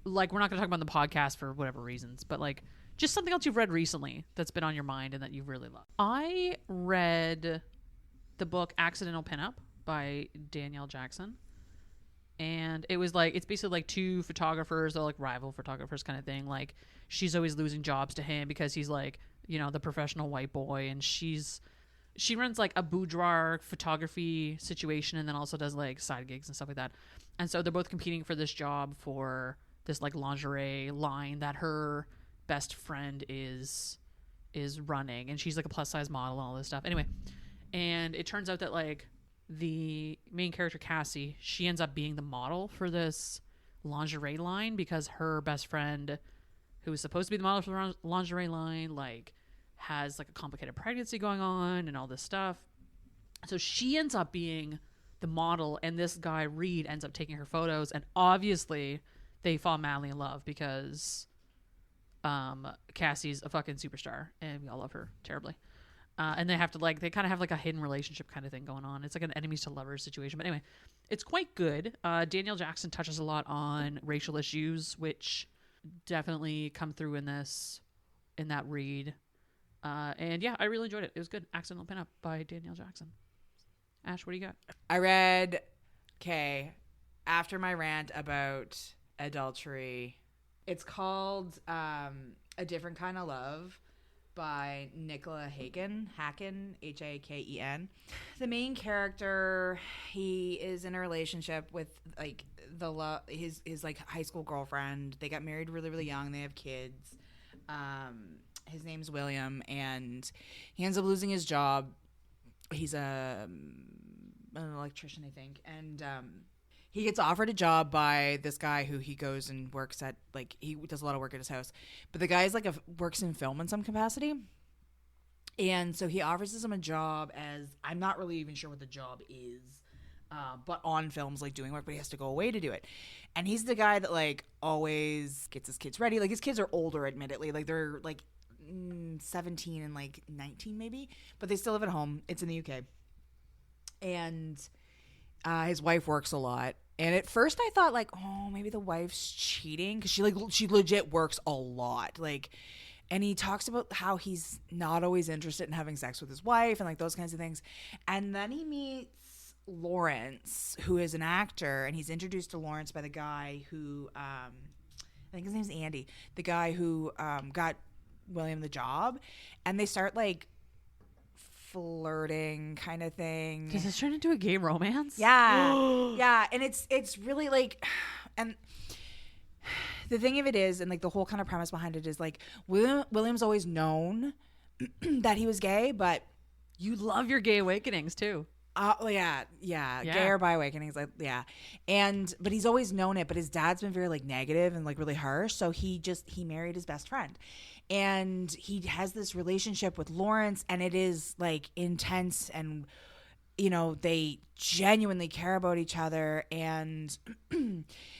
like, we're not going to talk about on the podcast for whatever reasons, but like just something else you've read recently that's been on your mind and that you've really loved. I read the book Accidental Pinup by Danielle Jackson. And it was like, it's basically like two photographers, they're like rival photographers kind of thing. Like, she's always losing jobs to him because he's like, you know, the professional white boy. And she runs like a boudoir photography situation and then also does like side gigs and stuff like that. And so they're both competing for this job for this like lingerie line that her best friend is running. And she's like a plus size model and all this stuff. Anyway, and it turns out that like the main character Cassie, she ends up being the model for this lingerie line because her best friend, who is supposed to be the model for the lingerie line, like has like a complicated pregnancy going on and all this stuff. So she ends up being the model, and this guy Reed ends up taking her photos, and obviously they fall madly in love because Cassie's a fucking superstar and we all love her terribly. And they have to like, they kind of have like a hidden relationship kind of thing going on. It's like an enemies to lovers situation. But anyway, it's quite good. Danielle Jackson touches a lot on racial issues, which definitely come through in that read. And yeah, I really enjoyed it. It was good. Accidental Pinup by Danielle Jackson. Ash, what do you got? I read, after my rant about adultery, it's called A Different Kind of Love by Nicola Haken, Haken. The main character, he is in a relationship with like his like high school girlfriend. They got married really, really young. They have kids. His name's William, and he ends up losing his job. He's an electrician, I think, and he gets offered a job by this guy who he goes and works at, like, he does a lot of work at his house. But the guy's like works in film in some capacity. And so he offers him a job as, I'm not really even sure what the job is, but on films, like doing work, but he has to go away to do it. And he's the guy that like always gets his kids ready. Like his kids are older, admittedly. Like they're like 17 and like 19 maybe, but they still live at home. It's in the UK. And his wife works a lot, and at first I thought like, oh, maybe the wife's cheating because she legit works a lot. Like, and he talks about how he's not always interested in having sex with his wife and like those kinds of things. And then he meets Lawrence, who is an actor, and he's introduced to Lawrence by the guy who I think his name's Andy, the guy who got William the job, and they start like flirting kind of thing. Does this turn into a gay romance? Yeah. Yeah. And it's really like, and the thing of it is, and like the whole kind of premise behind it is like William's always known that he was gay, but You love your gay awakenings too. yeah, gay or bi awakenings, like but he's always known it. But his dad's been very like negative and like really harsh, so he married his best friend, and he has this relationship with Lawrence, and it is like intense, and they genuinely care about each other, and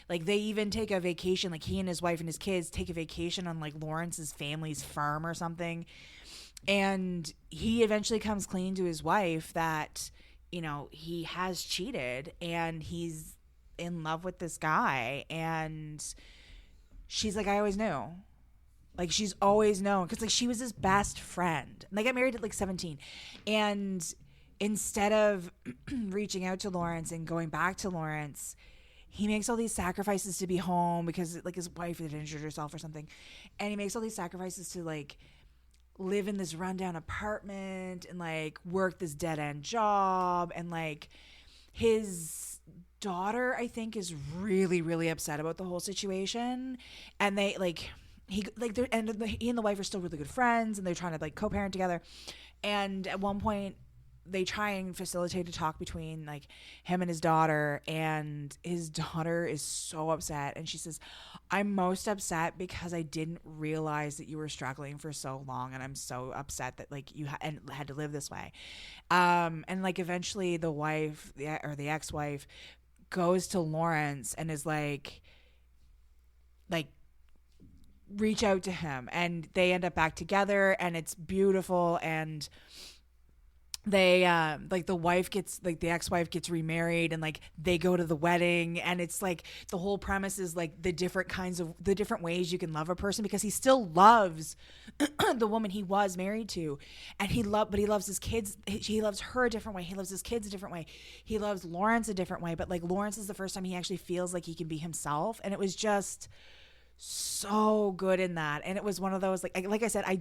like they even take a vacation, like he and his wife and his kids take a vacation on like Lawrence's family's farm or something, and he eventually comes clean to his wife that he has cheated and he's in love with this guy, and she's like, I always knew. Like, she's always known, because like she was his best friend, and they got married at like 17, and instead of reaching out to Lawrence and going back to Lawrence, he makes all these sacrifices to be home because like his wife had injured herself or something, and he makes all these sacrifices to like live in this rundown apartment and like work this dead-end job, and like his daughter, I think, is really, really upset about the whole situation, and they like he and the wife are still really good friends, and they're trying to like co-parent together, and at one point they try and facilitate a talk between like him and his daughter, and his daughter is so upset, and she says, I'm most upset because I didn't realize that you were struggling for so long, and I'm so upset that like you had to live this way, and like eventually the wife or the ex-wife goes to Lawrence and is like reach out to him, and they end up back together, and it's beautiful, and they like the wife gets like the ex-wife gets remarried, and like they go to the wedding, and it's like the whole premise is like the different ways you can love a person, because he still loves the woman he was married to, and but he loves his kids, he loves her a different way, he loves his kids a different way, he loves Lawrence a different way, but like Lawrence is the first time he actually feels like he can be himself, and it was just so good in that. And it was one of those like I said, I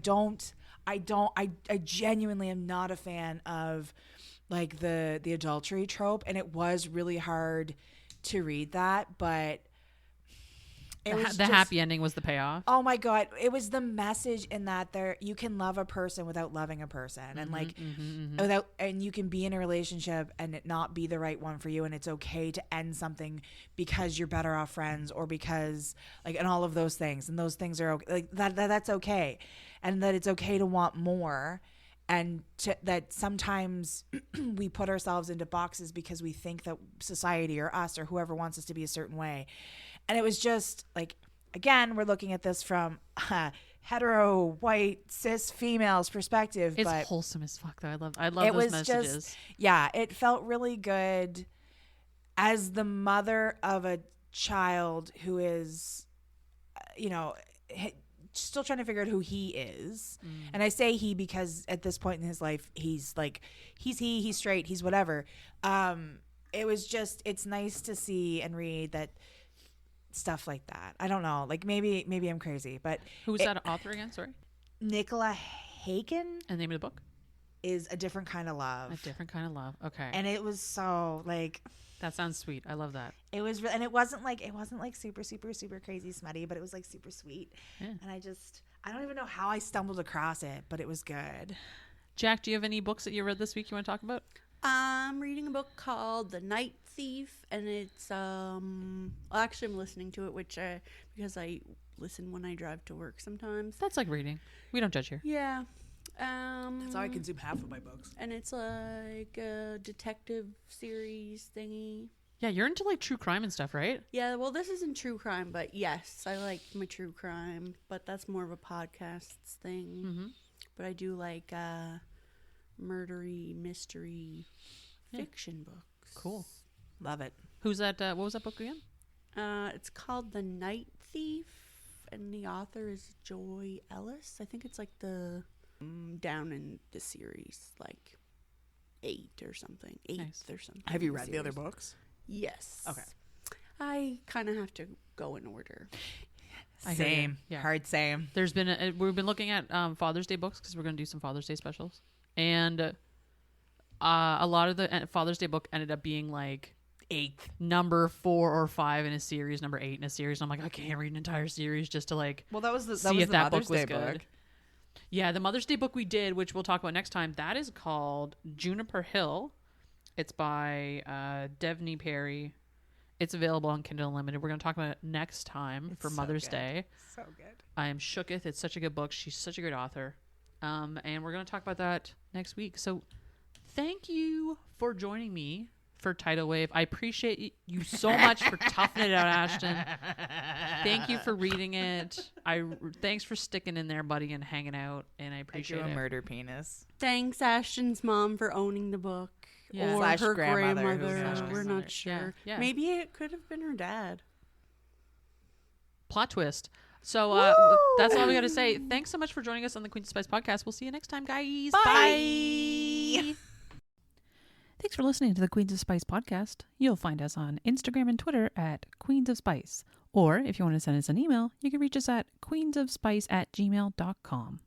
genuinely am not a fan of like the adultery trope, and it was really hard to read that, but the happy ending was the payoff. Oh my God, it was the message in that you can love a person without loving a person, and like without, and you can be in a relationship and it not be the right one for you, and it's okay to end something because you're better off friends, or because like, and all of those things, and those things are okay, like that's okay, and that it's okay to want more, and that sometimes we put ourselves into boxes because we think that society or us or whoever wants us to be a certain way. And it was just like, again, we're looking at this from hetero, white, cis female's perspective. It's but wholesome as fuck, though. I love those messages. It felt really good as the mother of a child who is, still trying to figure out who he is. And I say he because at this point in his life, he's straight, he's whatever. It was just, it's nice to see and read that stuff like that. I don't know, like maybe I'm crazy, but who's that author again? Sorry, Nicola Haken. And the name of the book is A Different Kind of Love. A Different Kind of Love. Okay. And it was so like, that sounds sweet. I love that. It was, and it wasn't like super, super, super crazy smutty, but it was like super sweet. Yeah. And I don't even know how I stumbled across it, but it was good. Jack, do you have any books that you read this week you want to talk about? I'm reading a book called The Night Thief, and it's actually I'm listening to it, which because I listen when I drive to work sometimes. That's like reading. We don't judge here. Yeah. That's how I consume half of my books. And it's like a detective series thingy. Yeah, you're into like true crime and stuff, right? Yeah, well, this isn't true crime, but yes, I like my true crime, but that's more of a podcasts thing. Mm-hmm. But I do like murdery, mystery, fiction books. Cool. Love it. Who's that? What was that book again? It's called The Night Thief, and the author is Joy Ellis. I think it's like the down in the series, like 8 or something. 8th nice. Or something. Have you read the other books? Yes. Okay. I kind of have to go in order. Same. Yeah. Hard same. There's been we've been looking at Father's Day books because we're going to do some Father's Day specials, and a lot of the Father's Day book ended up being like eighth. number 4 or 5 in a series, number 8 in a series. And I'm like, I can't read an entire series just to like Well, that was the see if that book was Day good. book. Yeah, the Mother's Day book we did, which we'll talk about next time, that is called Juniper Hill. It's by Devney Perry. It's available on Kindle Unlimited. We're going to talk about it next time for Mother's Day. So good. I am shooketh. It's such a good book. She's such a good author. And we're going to talk about that next week. So thank you for joining me for Tidal Wave. I appreciate you so much for toughing it out, Ashton. Thank you for reading it. Thanks for sticking in there, buddy, and hanging out. And I appreciate a it. murder penis. Thanks, Ashton's mom, for owning the book. Yeah. Or Slash her grandmother, who grandmother. knows? We're Grandmother. not sure. Yeah. Maybe it could have been her dad. Plot twist. So that's all we got to say. Thanks so much for joining us on the Queens of Spice podcast. We'll see you next time, guys. Bye. Thanks for listening to the Queens of Spice podcast. You'll find us on Instagram and Twitter at Queens of Spice. Or if you want to send us an email, you can reach us at queensofspice@gmail.com.